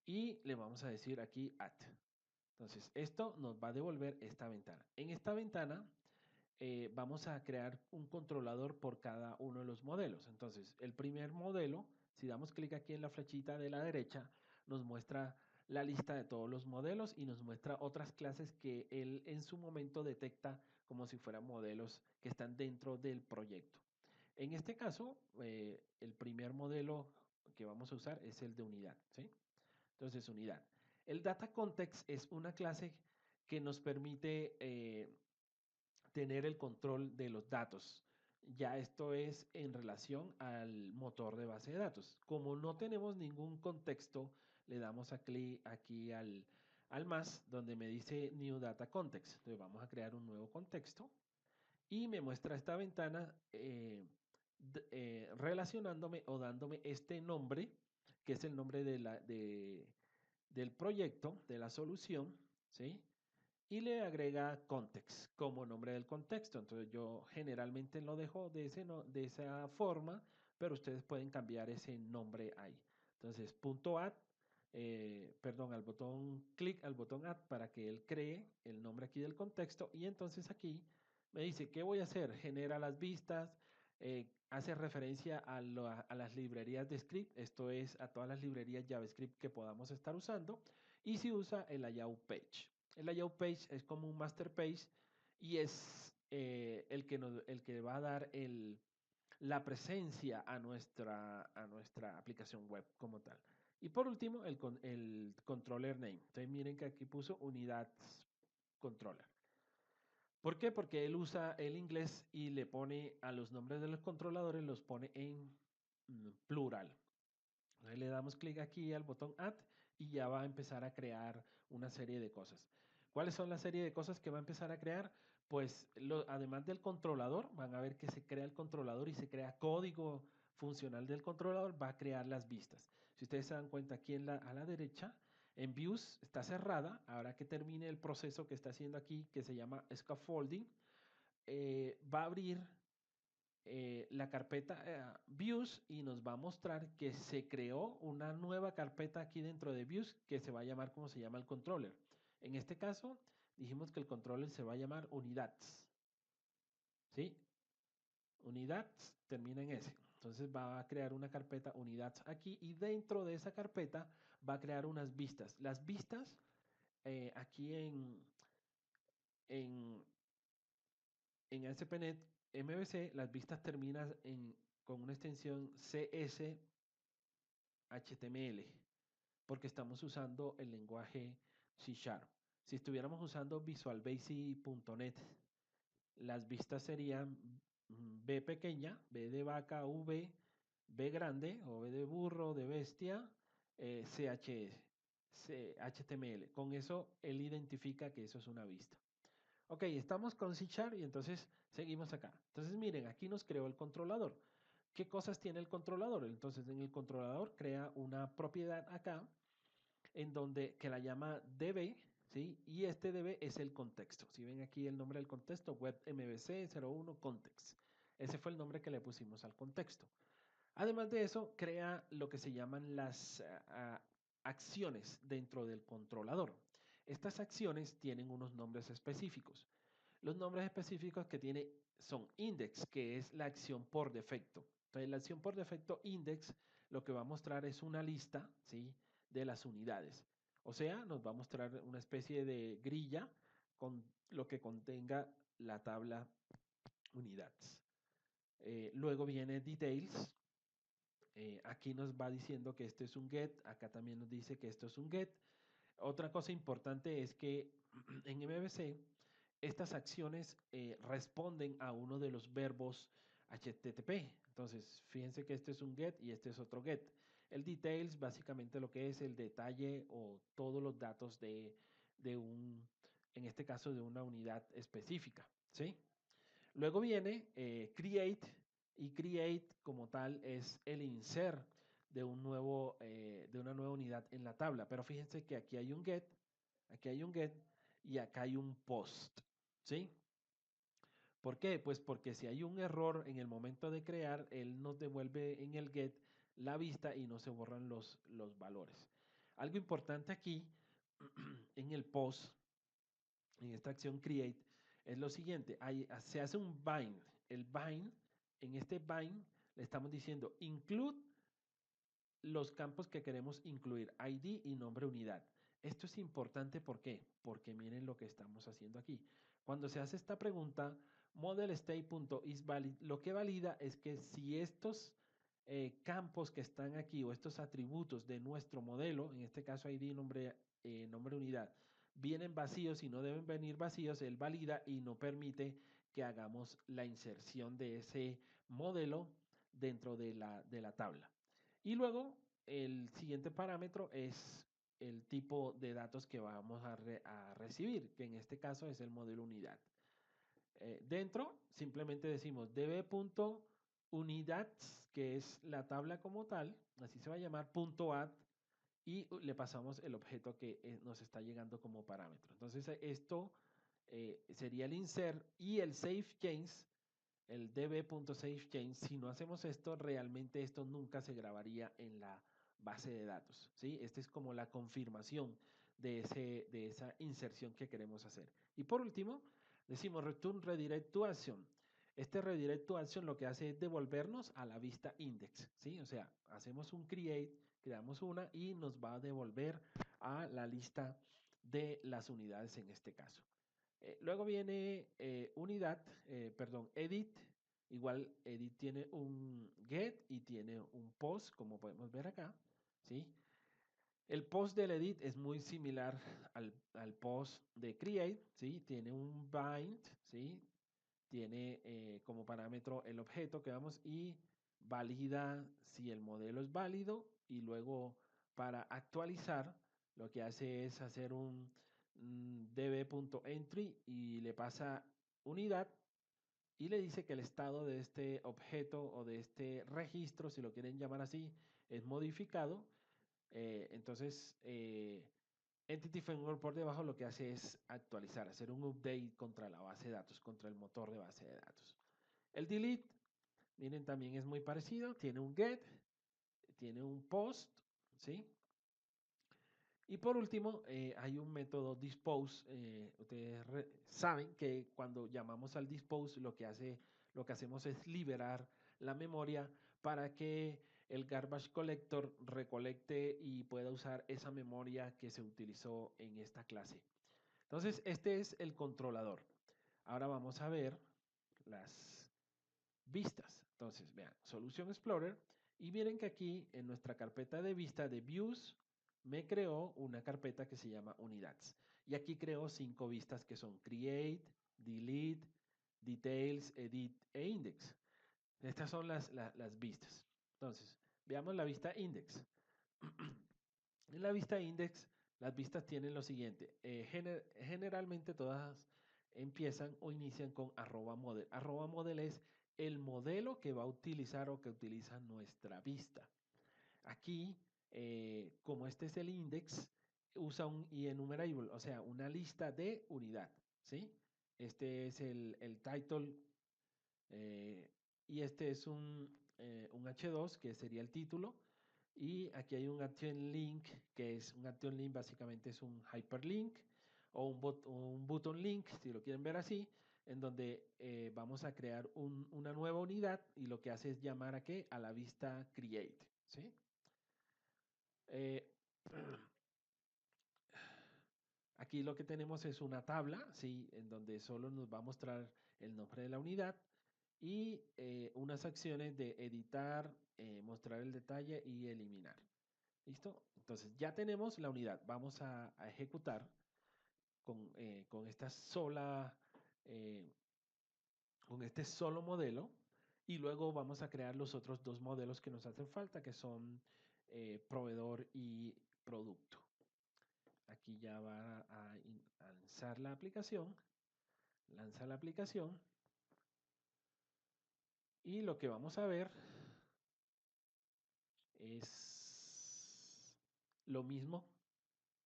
B: y le vamos a decir aquí Add. Entonces esto nos va a devolver esta ventana. En esta ventana vamos a crear un controlador por cada uno de los modelos. Entonces, el primer modelo, si damos clic aquí en la flechita de la derecha, nos muestra la lista de todos los modelos y nos muestra otras clases que él en su momento detecta como si fueran modelos que están dentro del proyecto. En este caso, el primer modelo que vamos a usar es el de unidad, ¿sí? Entonces, unidad. El data context es una clase que nos permite tener el control de los datos. Ya esto es en relación al motor de base de datos. Como no tenemos ningún contexto, le damos a clic aquí al más, donde me dice New Data Context. Entonces vamos a crear un nuevo contexto y me muestra esta ventana relacionándome o dándome este nombre, que es el nombre del proyecto, de la solución, ¿sí? Y le agrega context como nombre del contexto. Entonces yo generalmente lo dejo de esa forma, pero ustedes pueden cambiar ese nombre ahí. Entonces, punto .add al botón clic, al botón add para que él cree el nombre aquí del contexto y entonces aquí me dice, ¿qué voy a hacer? Genera las vistas, hace referencia a las librerías de script, esto es a todas las librerías JavaScript que podamos estar usando y si usa el layout page. El layout page es como un master page y es el que va a dar la presencia a nuestra aplicación web como tal. Y por último, el controller name. Entonces miren que aquí puso unidades controller. ¿Por qué? Porque él usa el inglés y le pone a los nombres de los controladores, los pone en plural. Entonces le damos clic aquí al botón Add y ya va a empezar a crear una serie de cosas. ¿Cuáles son la serie de cosas que va a empezar a crear? Pues además del controlador, van a ver que se crea el controlador y se crea código funcional del controlador, va a crear las vistas. Si ustedes se dan cuenta aquí a la derecha, en Views está cerrada, ahora que termine el proceso que está haciendo aquí, que se llama Scaffolding, va a abrir la carpeta Views y nos va a mostrar que se creó una nueva carpeta aquí dentro de Views que se va a llamar como se llama el controller. En este caso, dijimos que el controller se va a llamar unidades. ¿Sí? Unidades termina en S. Entonces va a crear una carpeta unidades aquí y dentro de esa carpeta va a crear unas vistas. Las vistas aquí en, en ASP.NET MVC, las vistas terminan con una extensión CS HTML, porque estamos usando el lenguaje C#. Si estuviéramos usando Visual Basic.NET, las vistas serían B pequeña, B de vaca, V, B grande, o B de burro, de bestia, CHS, HTML. Con eso él identifica que eso es una vista. Ok, estamos con C# y entonces seguimos acá. Entonces miren, aquí nos creó el controlador. ¿Qué cosas tiene el controlador? Entonces en el controlador crea una propiedad acá en donde que la llama DB, ¿sí? Y este DB es el contexto. Si ven aquí el nombre del contexto, web MVC 01 context. Ese fue el nombre que le pusimos al contexto. Además de eso, crea lo que se llaman las acciones dentro del controlador. Estas acciones tienen unos nombres específicos. Los nombres específicos que tiene son index, que es la acción por defecto. Entonces, la acción por defecto index lo que va a mostrar es una lista, ¿sí?, de las unidades. O sea, nos va a mostrar una especie de grilla con lo que contenga la tabla unidades. Luego viene details. Aquí nos va diciendo que esto es un get. Acá también nos dice que esto es un get. Otra cosa importante es que en MVC estas acciones responden a uno de los verbos HTTP. Entonces, fíjense que este es un get y este es otro get. El details básicamente lo que es el detalle o todos los datos en este caso, de una unidad específica, ¿sí? Luego viene create y create como tal es el insert de una nueva unidad en la tabla. Pero fíjense que aquí hay un get y acá hay un post, ¿sí? ¿Por qué? Pues porque si hay un error en el momento de crear, él nos devuelve en el get la vista y no se borran los valores. Algo importante aquí en el post, en esta acción create, es lo siguiente, se hace un bind. El bind, en este bind le estamos diciendo include los campos que queremos incluir, ID y nombre unidad. Esto es importante, ¿por qué? Porque miren lo que estamos haciendo aquí. Cuando se hace esta pregunta, modelState.isValid, lo que valida es que si estos campos que están aquí o estos atributos de nuestro modelo, en este caso ID y nombre unidad, vienen vacíos y no deben venir vacíos, él valida y no permite que hagamos la inserción de ese modelo dentro de la tabla. Y luego el siguiente parámetro es el tipo de datos que vamos a recibir, que en este caso es el modelo unidad. Dentro simplemente decimos db.unidats, que es la tabla como tal, así se va a llamar, .add, y le pasamos el objeto que nos está llegando como parámetro. Entonces esto sería el insert y el save change, el db.savechange. Si no hacemos esto, realmente esto nunca se grabaría en la base de datos, ¿sí? Esta es como la confirmación de esa inserción que queremos hacer. Y por último, decimos return redirect to action. Este redirect to action lo que hace es devolvernos a la vista index, ¿sí? O sea, hacemos un create, creamos una y nos va a devolver a la lista de las unidades en este caso. Luego viene edit. Igual edit tiene un get y tiene un post, como podemos ver acá, ¿sí? El post del edit es muy similar al post de create, ¿sí? Tiene un bind, ¿sí? Tiene como parámetro el objeto que vamos y valida si el modelo es válido y luego para actualizar lo que hace es hacer un db.entry y le pasa unidad y le dice que el estado de este objeto o de este registro, si lo quieren llamar así, es modificado. Entonces, Entity Framework por debajo lo que hace es actualizar, hacer un update contra la base de datos, contra el motor de base de datos. El delete, miren, también es muy parecido. Tiene un get, tiene un post, ¿sí? Y por último, hay un método dispose. Ustedes saben que cuando llamamos al dispose, lo que hacemos es liberar la memoria para que el garbage collector recolecte y pueda usar esa memoria que se utilizó en esta clase. Entonces, este es el controlador. Ahora vamos a ver las vistas. Entonces, vean, Solution Explorer. Y miren que aquí en nuestra carpeta de vista de Views me creó una carpeta que se llama Unidades. Y aquí creo 5 vistas que son Create, Delete, Details, Edit e Index. Estas son las vistas. Entonces, veamos la vista Index. En la vista Index, las vistas tienen lo siguiente. Generalmente todas empiezan o inician con @model. @model es el modelo que va a utilizar o que utiliza nuestra vista. Aquí, como este es el index, usa un enumerable, o sea, una lista de unidad, ¿sí? Este es el title y este es un H2 que sería el título. Y aquí hay un action link, que es un action link, básicamente es un hyperlink o un button link, si lo quieren ver así, en donde vamos a crear una nueva unidad y lo que hace es llamar a qué? A la vista create, ¿sí? Eh, Aquí lo que tenemos es una tabla, ¿sí? En donde solo nos va a mostrar el nombre de la unidad y unas acciones de editar, mostrar el detalle y eliminar. ¿Listo? Entonces ya tenemos la unidad. Vamos a ejecutar con esta eh, con este solo modelo y luego vamos a crear los otros dos modelos que nos hacen falta, que son proveedor y producto. Aquí ya va a lanzar la aplicación. Lanza la aplicación. Y lo que vamos a ver es lo mismo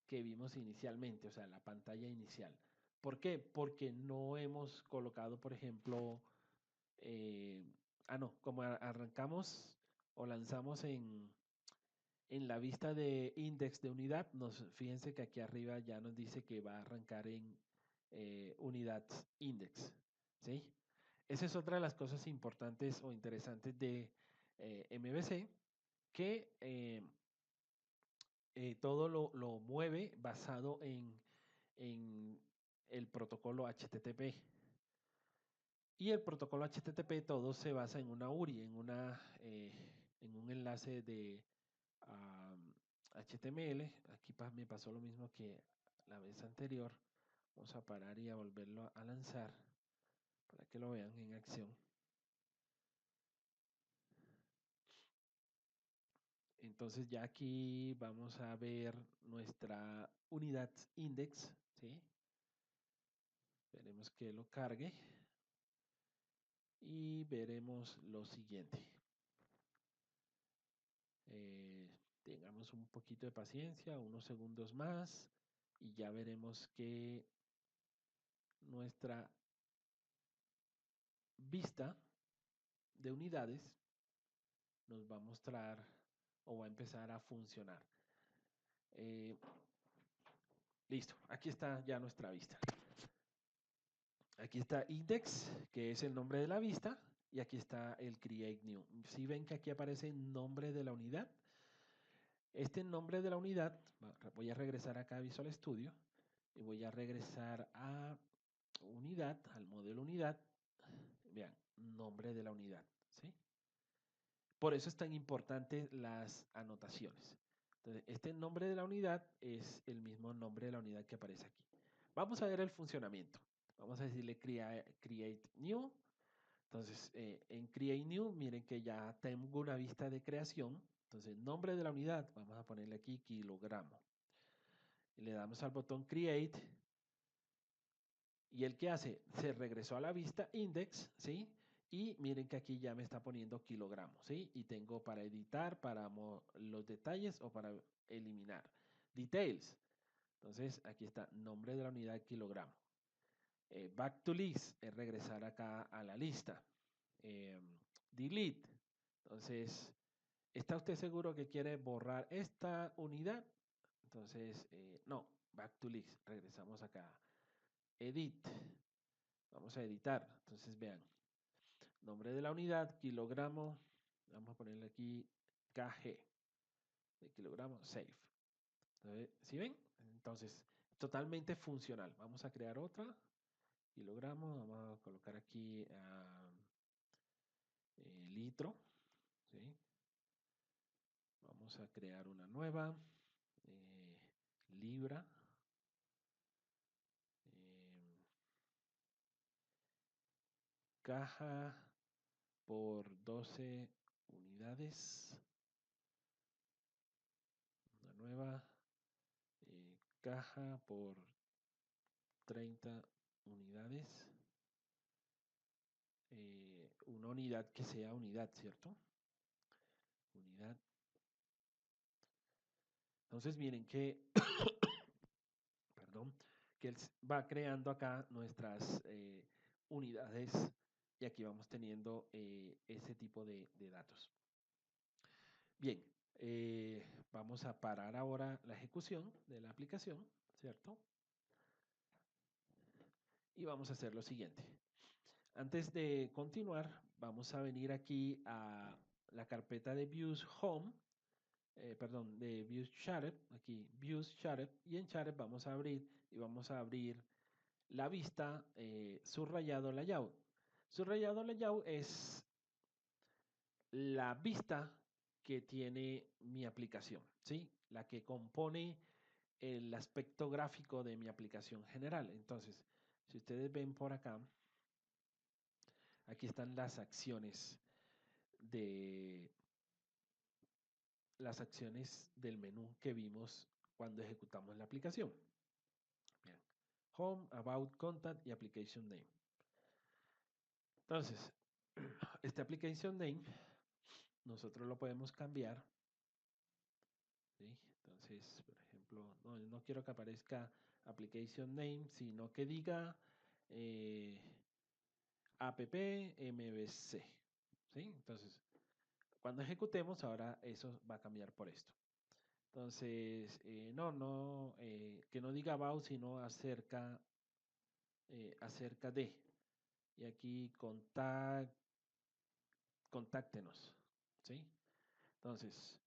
B: que vimos inicialmente, o sea, la pantalla inicial. ¿Por qué? Porque no hemos colocado, por ejemplo, eh, no, como arrancamos o lanzamos en la vista de index de unidad, fíjense que aquí arriba ya nos dice que va a arrancar en unidad index, ¿sí? Esa es otra de las cosas importantes o interesantes de MVC, que todo lo mueve basado en el protocolo HTTP. Y el protocolo HTTP todo se basa en una URI, en un enlace de HTML. Aquí me pasó lo mismo que la vez anterior. Vamos a parar y a volverlo a lanzar para que lo vean en acción. Entonces ya aquí vamos a ver nuestra unidad index, ¿sí? Veremos que lo cargue y veremos lo siguiente. Tengamos un poquito de paciencia, unos segundos más y ya veremos que nuestra vista de unidades nos va a mostrar o va a empezar a funcionar. Listo, aquí está ya nuestra vista. Aquí está index, que es el nombre de la vista, y aquí está el create new. Si ven que aquí aparece el nombre de la unidad, este nombre de la unidad, voy a regresar acá a Visual Studio y voy a regresar a unidad, al modelo unidad. Vean, nombre de la unidad, ¿sí? Por eso es tan importante las anotaciones. Entonces, este nombre de la unidad es el mismo nombre de la unidad que aparece aquí. Vamos a ver el funcionamiento. Vamos a decirle create new. Entonces, en create new, miren que ya tengo una vista de creación. Entonces, nombre de la unidad, vamos a ponerle aquí kilogramo. Y le damos al botón create. ¿Y el qué hace? Se regresó a la vista index, ¿sí? Y miren que aquí ya me está poniendo kilogramos, ¿sí? Y tengo para editar, para los detalles o para eliminar. Details. Entonces, aquí está, nombre de la unidad kilogramo. Back to list es regresar acá a la lista. Delete. Entonces, ¿está usted seguro que quiere borrar esta unidad? Entonces, no, back to list. Regresamos acá. Edit. Vamos a editar. Entonces, vean. Nombre de la unidad, kilogramo. Vamos a ponerle aquí kg de kilogramo, save. Entonces, ¿sí ven? Entonces, totalmente funcional. Vamos a crear otra. Kilogramo. Vamos a colocar aquí litro. ¿Sí? Vamos a crear una nueva. Libra. Caja por 12 unidades. Una nueva. Caja por 30 unidades. Una unidad que sea unidad, ¿cierto? Unidad. Entonces miren que, perdón, que él va creando acá nuestras unidades y aquí vamos teniendo ese tipo de datos. Bien, vamos a parar ahora la ejecución de la aplicación, ¿cierto? Y vamos a hacer lo siguiente. Antes de continuar, vamos a venir aquí a la carpeta de Views Home, perdón, de Views Shared, aquí Views Shared, y en Shared vamos a abrir y vamos a abrir la vista subrayado layout. Subrayado layout es la vista que tiene mi aplicación, ¿sí? La que compone el aspecto gráfico de mi aplicación general. Entonces, si ustedes ven por acá, aquí están de las acciones del menú que vimos cuando ejecutamos la aplicación. Bien. Home, About, Contact y Application Name. Entonces, este Application Name nosotros lo podemos cambiar. ¿Sí? Entonces, por ejemplo, no quiero que aparezca Application Name, sino que diga app mbc. ¿Sí? Entonces, cuando ejecutemos, ahora eso va a cambiar por esto. Entonces, que no diga about, sino acerca de. Y aquí contáctenos. ¿Sí? Entonces,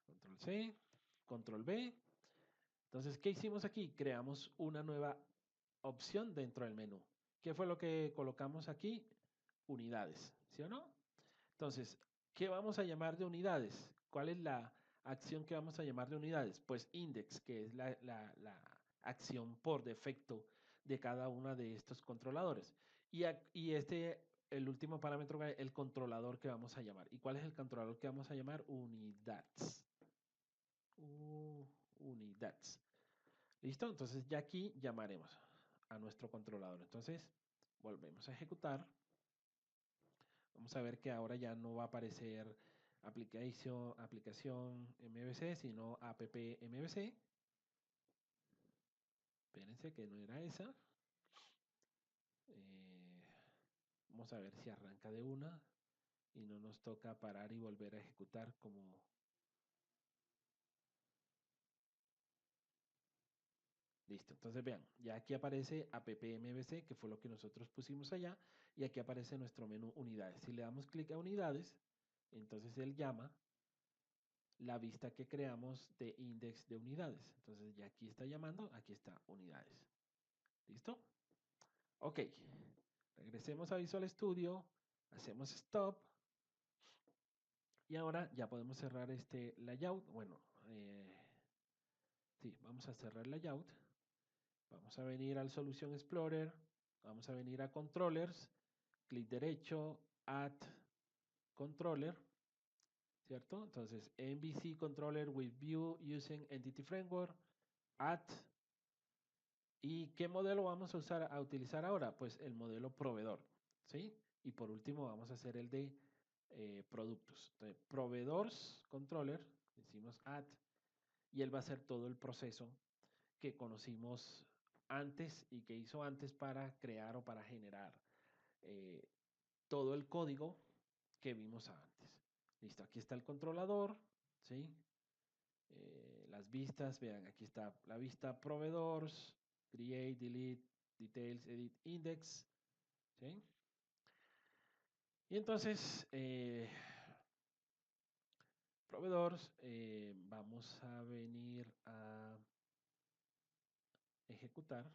B: control C, control B. Entonces, ¿qué hicimos aquí? Creamos una nueva opción dentro del menú. ¿Qué fue lo que colocamos aquí? Unidades, ¿sí o no? Entonces, ¿qué vamos a llamar de unidades? ¿Cuál es la acción que vamos a llamar de unidades? Pues index, que es la acción por defecto de cada una de estos controladores. Y el último parámetro, el controlador que vamos a llamar. ¿Y cuál es el controlador que vamos a llamar? Unidades. Unidades. ¿Listo? Entonces ya aquí llamaremos a nuestro controlador. Entonces, volvemos a ejecutar. Vamos a ver que ahora ya no va a aparecer aplicación MVC, sino app MVC. Espérense que no era esa. Vamos a ver si arranca de una y no nos toca parar y volver a ejecutar como Listo, entonces vean, ya aquí aparece AppMVC, que fue lo que nosotros pusimos allá, y aquí aparece nuestro menú unidades. Si le damos clic a unidades, entonces él llama la vista que creamos de index de unidades. Entonces ya aquí está llamando, aquí está unidades. ¿Listo? Ok, regresemos a Visual Studio, hacemos stop, y ahora ya podemos cerrar este layout. Bueno, sí, vamos a cerrar layout. Vamos a venir al Solution Explorer, vamos a venir a Controllers, clic derecho, Add Controller, ¿cierto? Entonces, MVC Controller with View Using Entity Framework, Add. ¿Y qué modelo vamos a usar, a utilizar ahora? Pues el modelo proveedor, ¿sí? Y por último vamos a hacer el de productos. Entonces, proveedors controller, decimos add, y él va a hacer todo el proceso que conocimos antes y que hizo antes para crear o para generar eh, todo el código que vimos antes. Listo, aquí está el controlador, ¿sí? Las vistas, vean, aquí está la vista proveedors, create, delete, details, edit, index, ¿sí? Y entonces, proveedores, vamos a venir a ejecutar,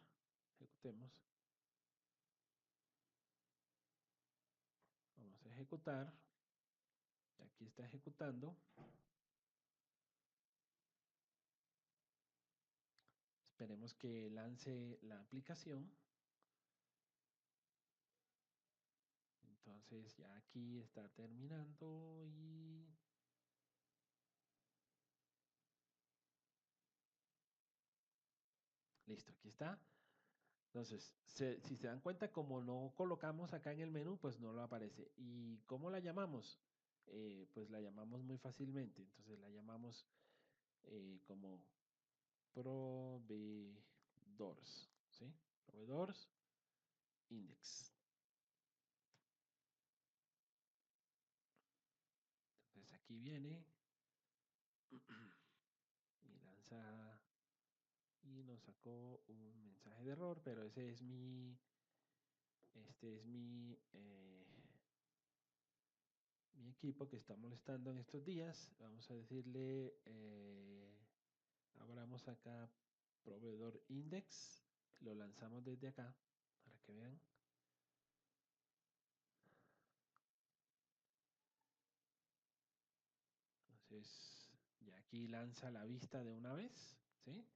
B: ejecutemos, vamos a ejecutar, aquí está ejecutando, esperemos que lance la aplicación. Entonces ya aquí está terminando y listo, aquí está. Entonces, si se dan cuenta, como no colocamos acá en el menú, pues no lo aparece. ¿Y cómo la llamamos? Pues la llamamos muy fácilmente. Entonces la llamamos como proveedores, ¿sí? Proveedores index. Entonces aquí viene y lanza y nos sacó un mensaje de error, pero ese es este es mi equipo que está molestando en estos días. Vamos a decirle, abramos acá proveedor index, lo lanzamos desde acá para que vean. Entonces, ya aquí lanza la vista de una vez, ¿sí?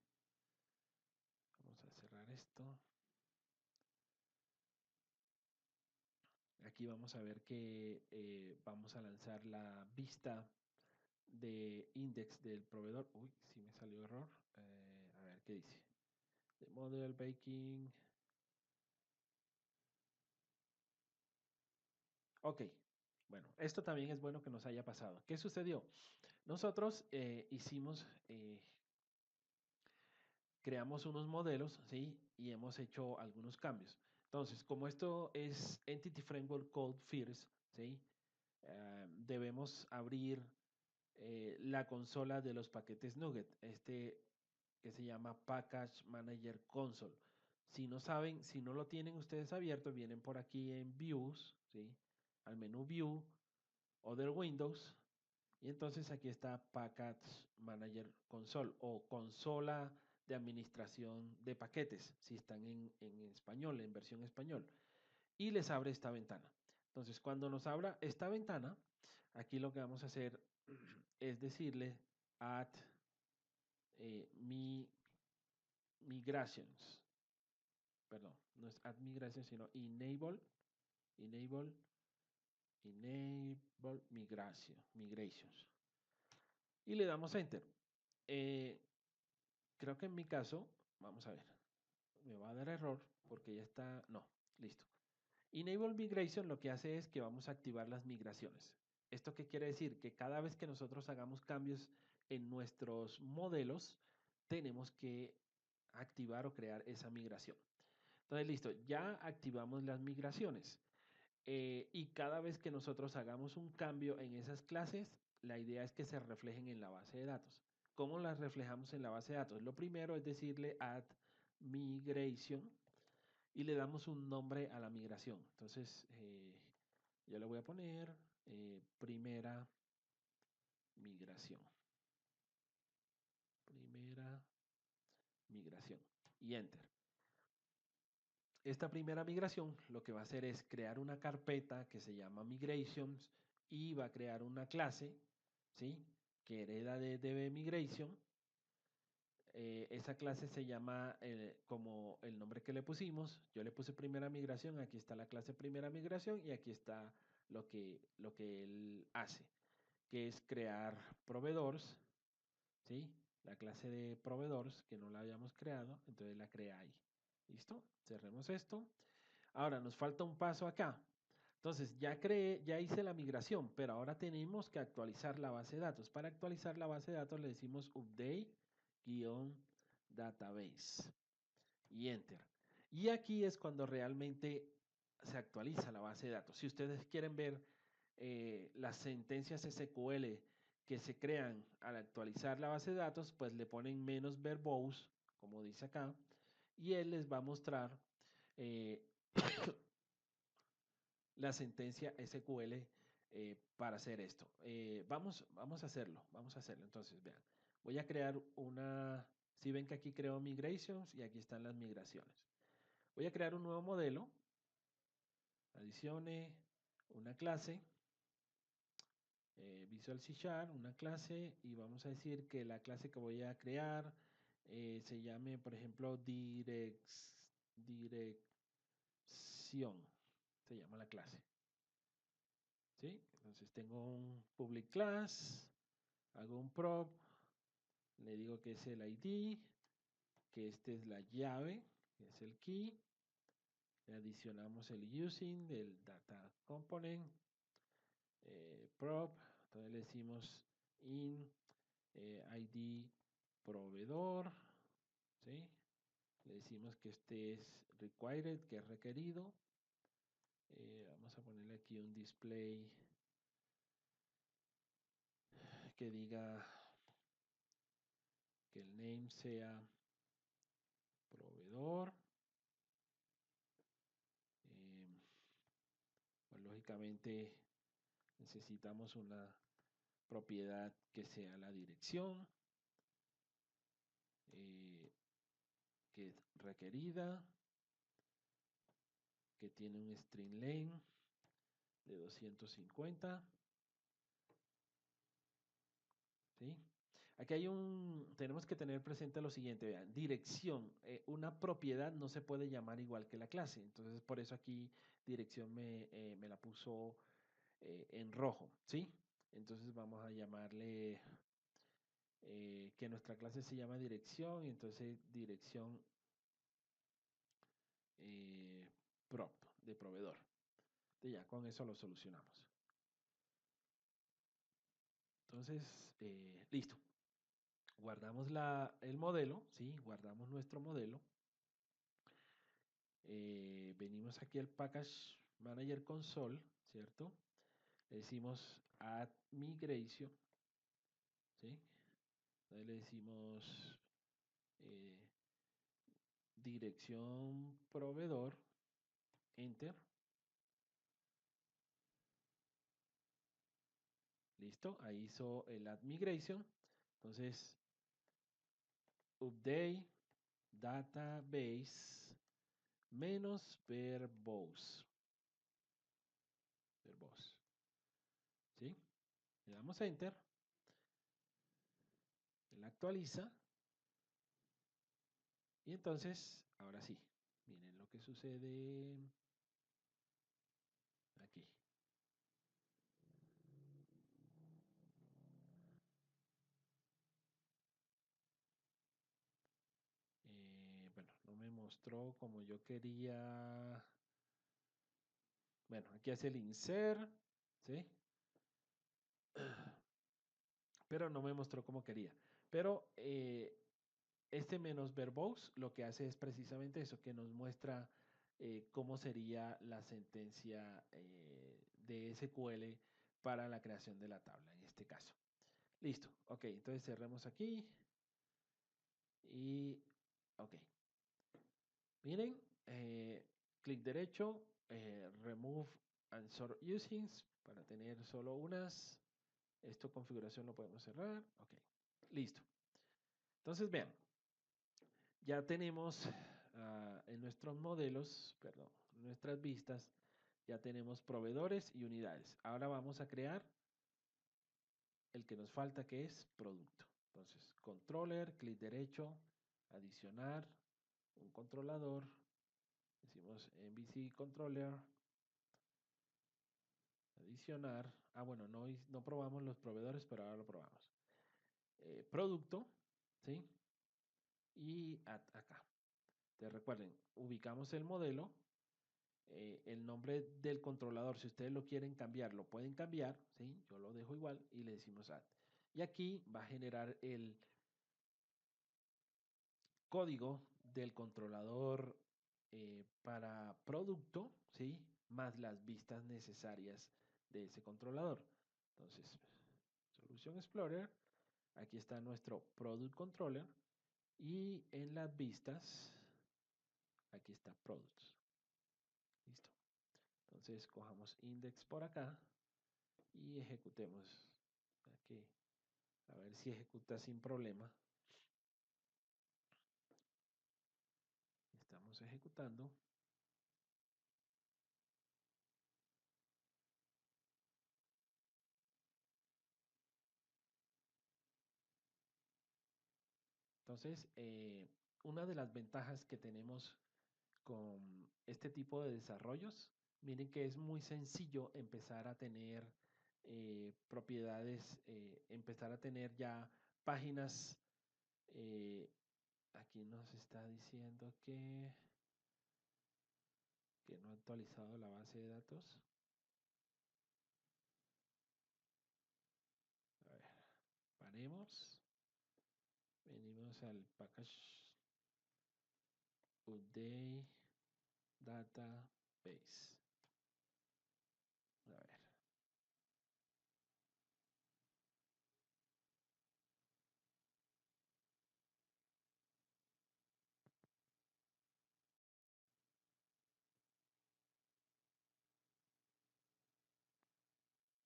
B: Vamos a cerrar esto. Aquí vamos a ver que vamos a lanzar la vista de index del proveedor. Uy, sí me salió error. A ver qué dice. The model baking. Ok. Bueno, esto también es bueno que nos haya pasado. ¿Qué sucedió? Nosotros creamos unos modelos, ¿sí? Y hemos hecho algunos cambios. Entonces, como esto es Entity Framework Code First, ¿sí? Debemos abrir la consola de los paquetes Nugget, este que se llama Package Manager Console. Si no saben, si no lo tienen ustedes abierto, vienen por aquí en Views, ¿sí? Al menú View, Other Windows, y entonces aquí está Package Manager Console o consola de administración de paquetes, si están en español, en versión español, y les abre esta ventana. Entonces, cuando nos abra esta ventana, aquí lo que vamos a hacer es decirle add migrations, perdón, no es add migrations, sino enable migrations. Y le damos enter. Creo que en mi caso, vamos a ver, me va a dar error porque ya está, no, listo. Enable Migration lo que hace es que vamos a activar las migraciones. ¿Esto qué quiere decir? Que cada vez que nosotros hagamos cambios en nuestros modelos, tenemos que activar o crear esa migración. Entonces, listo, ya activamos las migraciones. Y cada vez que nosotros hagamos un cambio en esas clases, la idea es que se reflejen en la base de datos. ¿Cómo las reflejamos en la base de datos? Lo primero es decirle add migration y le damos un nombre a la migración. Entonces, yo le voy a poner primera migración. Primera migración. Y enter. Esta primera migración lo que va a hacer es crear una carpeta que se llama migrations y va a crear una clase, ¿sí? Que hereda de DB migration. Esa clase se llama como el nombre que le pusimos. Yo le puse primera migración, aquí está la clase primera migración y aquí está lo que él hace, que es crear proveedores, ¿sí? La clase de proveedores que no la habíamos creado, entonces la crea ahí. ¿Listo? Cerremos esto. Ahora nos falta un paso acá. Entonces ya creé, ya hice la migración, pero ahora tenemos que actualizar la base de datos. Para actualizar la base de datos le decimos update-database y enter. Y aquí es cuando realmente se actualiza la base de datos. Si ustedes quieren ver las sentencias SQL que se crean al actualizar la base de datos, pues le ponen menos verbose, como dice acá, y él les va a mostrar eh, la sentencia SQL para hacer esto. Vamos a hacerlo, vamos a hacerlo. Entonces, vean, voy a crear una, si ven que aquí creo migrations y aquí están las migraciones. Voy a crear un nuevo modelo, adicione una clase, Visual C Sharp, una clase, y vamos a decir que la clase que voy a crear se llame, por ejemplo, dirección, se llama la clase. ¿Sí? Entonces tengo un public class, hago un prop, le digo que es el ID, que este es la llave, que es el key, le adicionamos el using del data component, prop, entonces le decimos in ID proveedor, ¿sí? Le decimos que este es required, que es requerido. Vamos a ponerle aquí un display que diga que el name sea proveedor. Pues lógicamente necesitamos una propiedad que sea la dirección, que es requerida, que tiene un string length de 250. ¿Sí? Aquí tenemos que tener presente lo siguiente, vean, dirección, una propiedad no se puede llamar igual que la clase, entonces por eso aquí dirección me la puso en rojo, ¿sí? Entonces vamos a llamarle que nuestra clase se llama dirección y entonces dirección prop de proveedor. Entonces ya con eso lo solucionamos. Entonces, listo. Guardamos el modelo, ¿sí? Guardamos nuestro modelo. Venimos aquí al Package Manager Console, ¿cierto? Le decimos Add Migration, ¿sí? Entonces le decimos dirección proveedor, Enter. Listo, ahí hizo el Add Migration. Entonces, Update Database menos verbose. Verbose. ¿Sí? Le damos Enter. Él actualiza. Y entonces, ahora sí. Miren lo que sucede aquí. Bueno, no me mostró como yo quería. Bueno, aquí hace el insert, ¿sí? Pero no me mostró como quería. Pero este menos verbose lo que hace es precisamente eso, que nos muestra cómo sería la sentencia de SQL para la creación de la tabla, en este caso. Listo, ok, entonces cerremos aquí y ok. Miren, clic derecho, remove and sort usings para tener solo unas. Esto configuración lo podemos cerrar. Ok, listo. Entonces vean, ya tenemos en nuestros modelos, perdón, en nuestras vistas, ya tenemos proveedores y unidades. Ahora vamos a crear el que nos falta, que es producto. Entonces, controller, clic derecho, adicionar un controlador. Decimos MVC controller, adicionar. Bueno, no probamos los proveedores, pero ahora lo probamos. Producto, ¿sí? Y acá. Entonces recuerden, ubicamos el modelo, el nombre del controlador, si ustedes lo quieren cambiar, lo pueden cambiar, ¿sí? Yo lo dejo igual y le decimos add. Y aquí va a generar el código del controlador para producto, ¿sí? Más las vistas necesarias de ese controlador. Entonces, Solution Explorer, aquí está nuestro Product Controller y en las vistas, aquí está Products. Listo. Entonces, cojamos index por acá y ejecutemos. Aquí, a ver si ejecuta sin problema. Estamos ejecutando. Entonces, una de las ventajas que tenemos con este tipo de desarrollos, miren que es muy sencillo empezar a tener propiedades, empezar a tener ya páginas. Aquí nos está diciendo que no ha actualizado la base de datos. A ver, paremos. Venimos al package update database. A ver.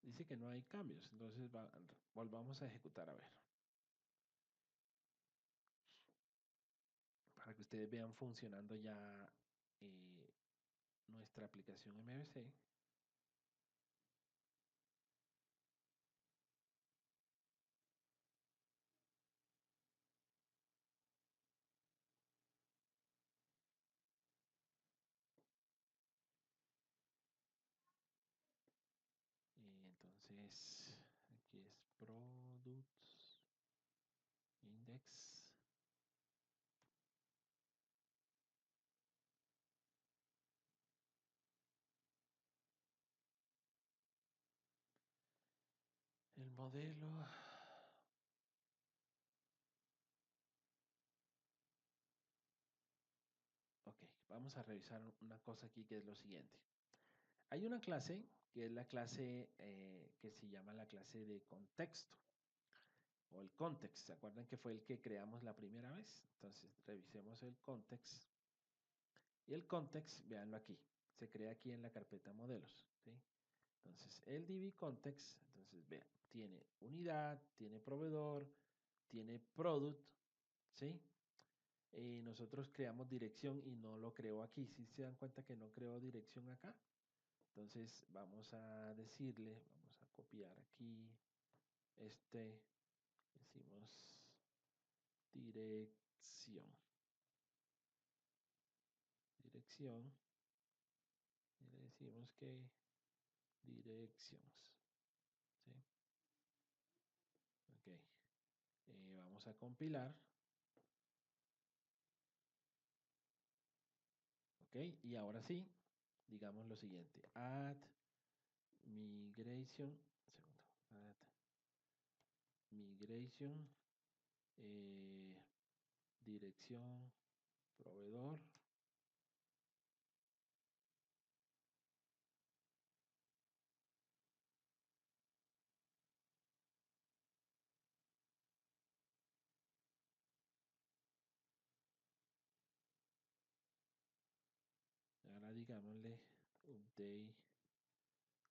B: Dice que no hay cambios, entonces volvamos a ejecutar a ver. Para que ustedes vean funcionando ya eh, nuestra aplicación MVC. Y entonces, aquí es Products Index. El modelo. Ok, vamos a revisar una cosa aquí que es lo siguiente. Hay una clase que es la clase que se llama la clase de contexto o el context. ¿Se acuerdan que fue el que creamos la primera vez? Entonces, revisemos el context. Y el context, véanlo aquí, se crea aquí en la carpeta modelos, ¿sí? Entonces, el DB context, entonces vean, tiene unidad, tiene proveedor, tiene product, ¿sí? Nosotros creamos dirección y no lo creo aquí. Si se dan cuenta que no creo dirección acá, entonces vamos a decirle, vamos a copiar aquí decimos dirección, dirección, y le decimos que direcciones, ¿sí? Ok, vamos a compilar, ok, y ahora sí, digamos lo siguiente, add migration, segundo, add migration, eh, dirección, proveedor, digámosle update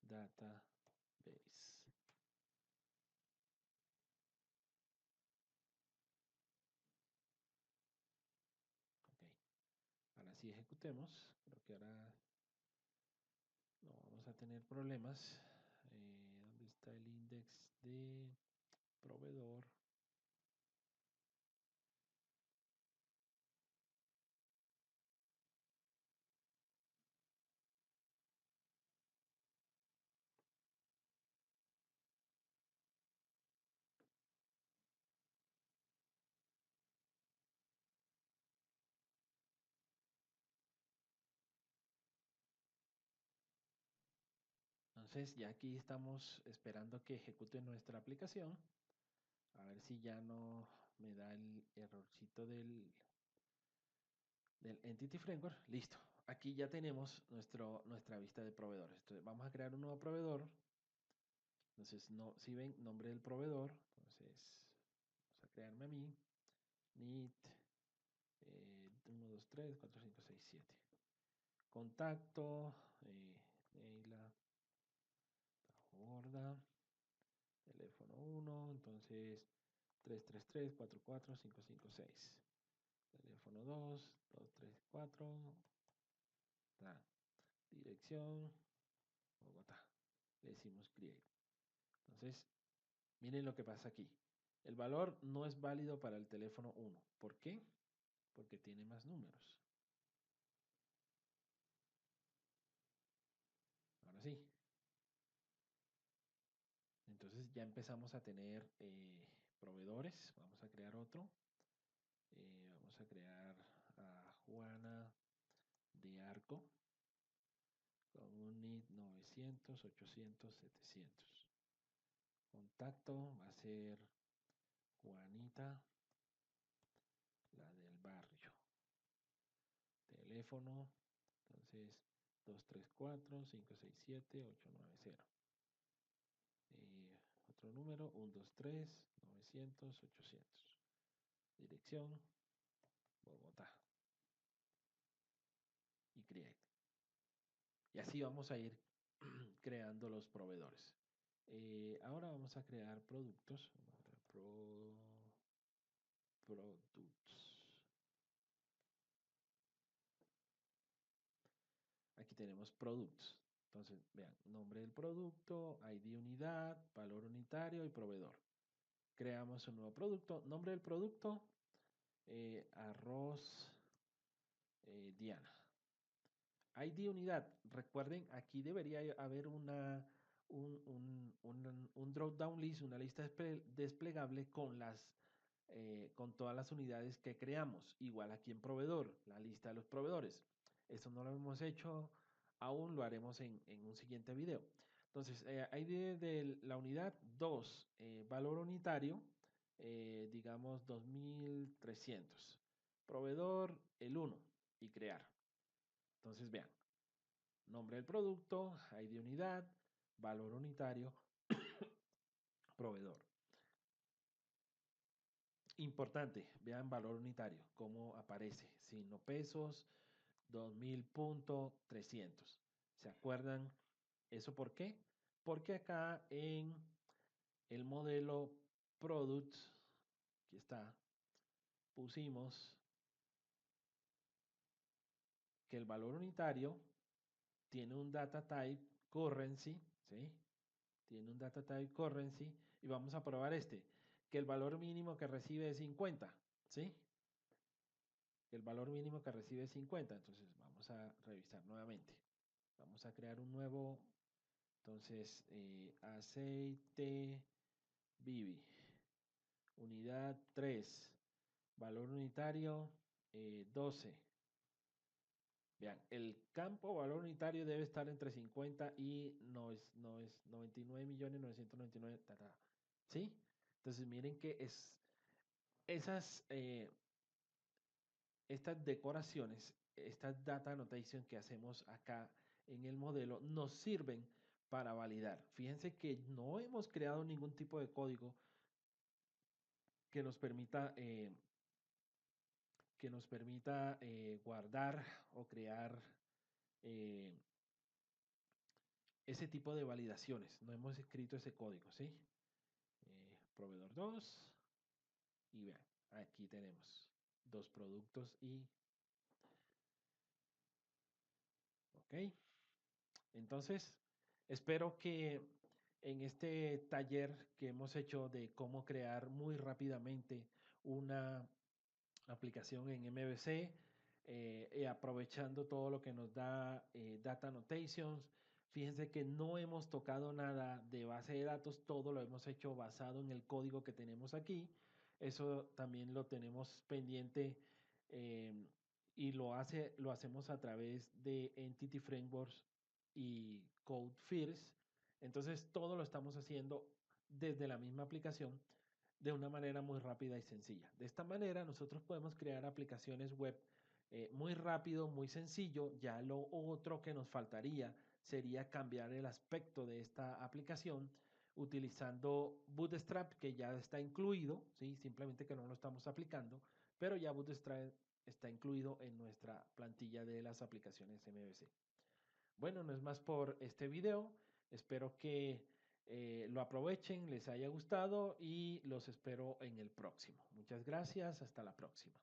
B: database. Ok, ahora sí ejecutemos. Creo que ahora no vamos a tener problemas. ¿Dónde está el index de proveedor? Entonces ya aquí estamos esperando que ejecute nuestra aplicación. A ver si ya no me da el errorcito del Entity Framework. Listo. Aquí ya tenemos nuestra vista de proveedores. Entonces vamos a crear un nuevo proveedor. Entonces, no, si ven, nombre del proveedor. Entonces, vamos a crearme a mí. Need 1, 2, 3, 4, 5, 6, 7. Contacto. Neila. Borda. Teléfono 1. Entonces, 333 44 556. Teléfono 2, 234. Dirección, Bogotá. Le decimos create. Entonces, miren lo que pasa aquí. El valor no es válido para el teléfono 1. ¿Por qué? Porque tiene más números. Ahora sí. Entonces ya empezamos a tener proveedores. Vamos a crear otro. Vamos a crear a Juana de Arco con un NID 900, 800, 700. Contacto va a ser Juanita, la del barrio. Teléfono, entonces 234-567-890. Otro número, 123-900-800. Dirección, Bogotá. Y create. Y así vamos a ir creando los proveedores. Ahora vamos a crear productos. Products. Aquí tenemos productos. Entonces, vean, nombre del producto, ID unidad, valor unitario y proveedor. Creamos un nuevo producto. Nombre del producto, arroz Diana. ID unidad. Recuerden, aquí debería haber un drop down list, una lista desplegable con todas las unidades que creamos. Igual aquí en proveedor, la lista de los proveedores. Esto no lo hemos hecho aún, lo haremos en un siguiente video. Entonces, ID de la unidad 2, valor unitario, digamos 2300. Proveedor, el 1 y crear. Entonces, vean, nombre del producto, ID unidad, valor unitario, proveedor. Importante, vean valor unitario, cómo aparece, signo pesos, 2000.300. ¿Se acuerdan eso por qué? Porque acá en el modelo product, aquí está, pusimos que el valor unitario tiene un data type currency, ¿sí? Tiene un data type currency y vamos a probar que el valor mínimo que recibe es 50, ¿sí? El valor mínimo que recibe es 50, entonces vamos a revisar nuevamente. Vamos a crear un nuevo, entonces, aceite Bibi, unidad 3, valor unitario 12. Vean, el campo valor unitario debe estar entre 50 y no es 99.999.000, ¿sí? Entonces miren que esas, estas decoraciones, estas data annotation que hacemos acá en el modelo nos sirven para validar. Fíjense que no hemos creado ningún tipo de código que nos permita, guardar o crear eh, ese tipo de validaciones. No hemos escrito ese código, ¿sí? Proveedor 2 y vean, aquí tenemos dos productos y... Ok, entonces espero que en este taller que hemos hecho de cómo crear muy rápidamente una aplicación en MVC, aprovechando todo lo que nos da Data Annotations. Fíjense que no hemos tocado nada de base de datos, todo lo hemos hecho basado en el código que tenemos aquí. Eso también lo tenemos pendiente eh, y lo hacemos a través de Entity Frameworks y Code First. Entonces todo lo estamos haciendo desde la misma aplicación de una manera muy rápida y sencilla. De esta manera nosotros podemos crear aplicaciones web muy rápido, muy sencillo. Ya lo otro que nos faltaría sería cambiar el aspecto de esta aplicación utilizando Bootstrap, que ya está incluido, ¿sí? Simplemente que no lo estamos aplicando, pero ya Bootstrap está incluido en nuestra plantilla de las aplicaciones MVC. Bueno, no es más por este video. Espero que lo aprovechen, les haya gustado y los espero en el próximo. Muchas gracias, hasta la próxima.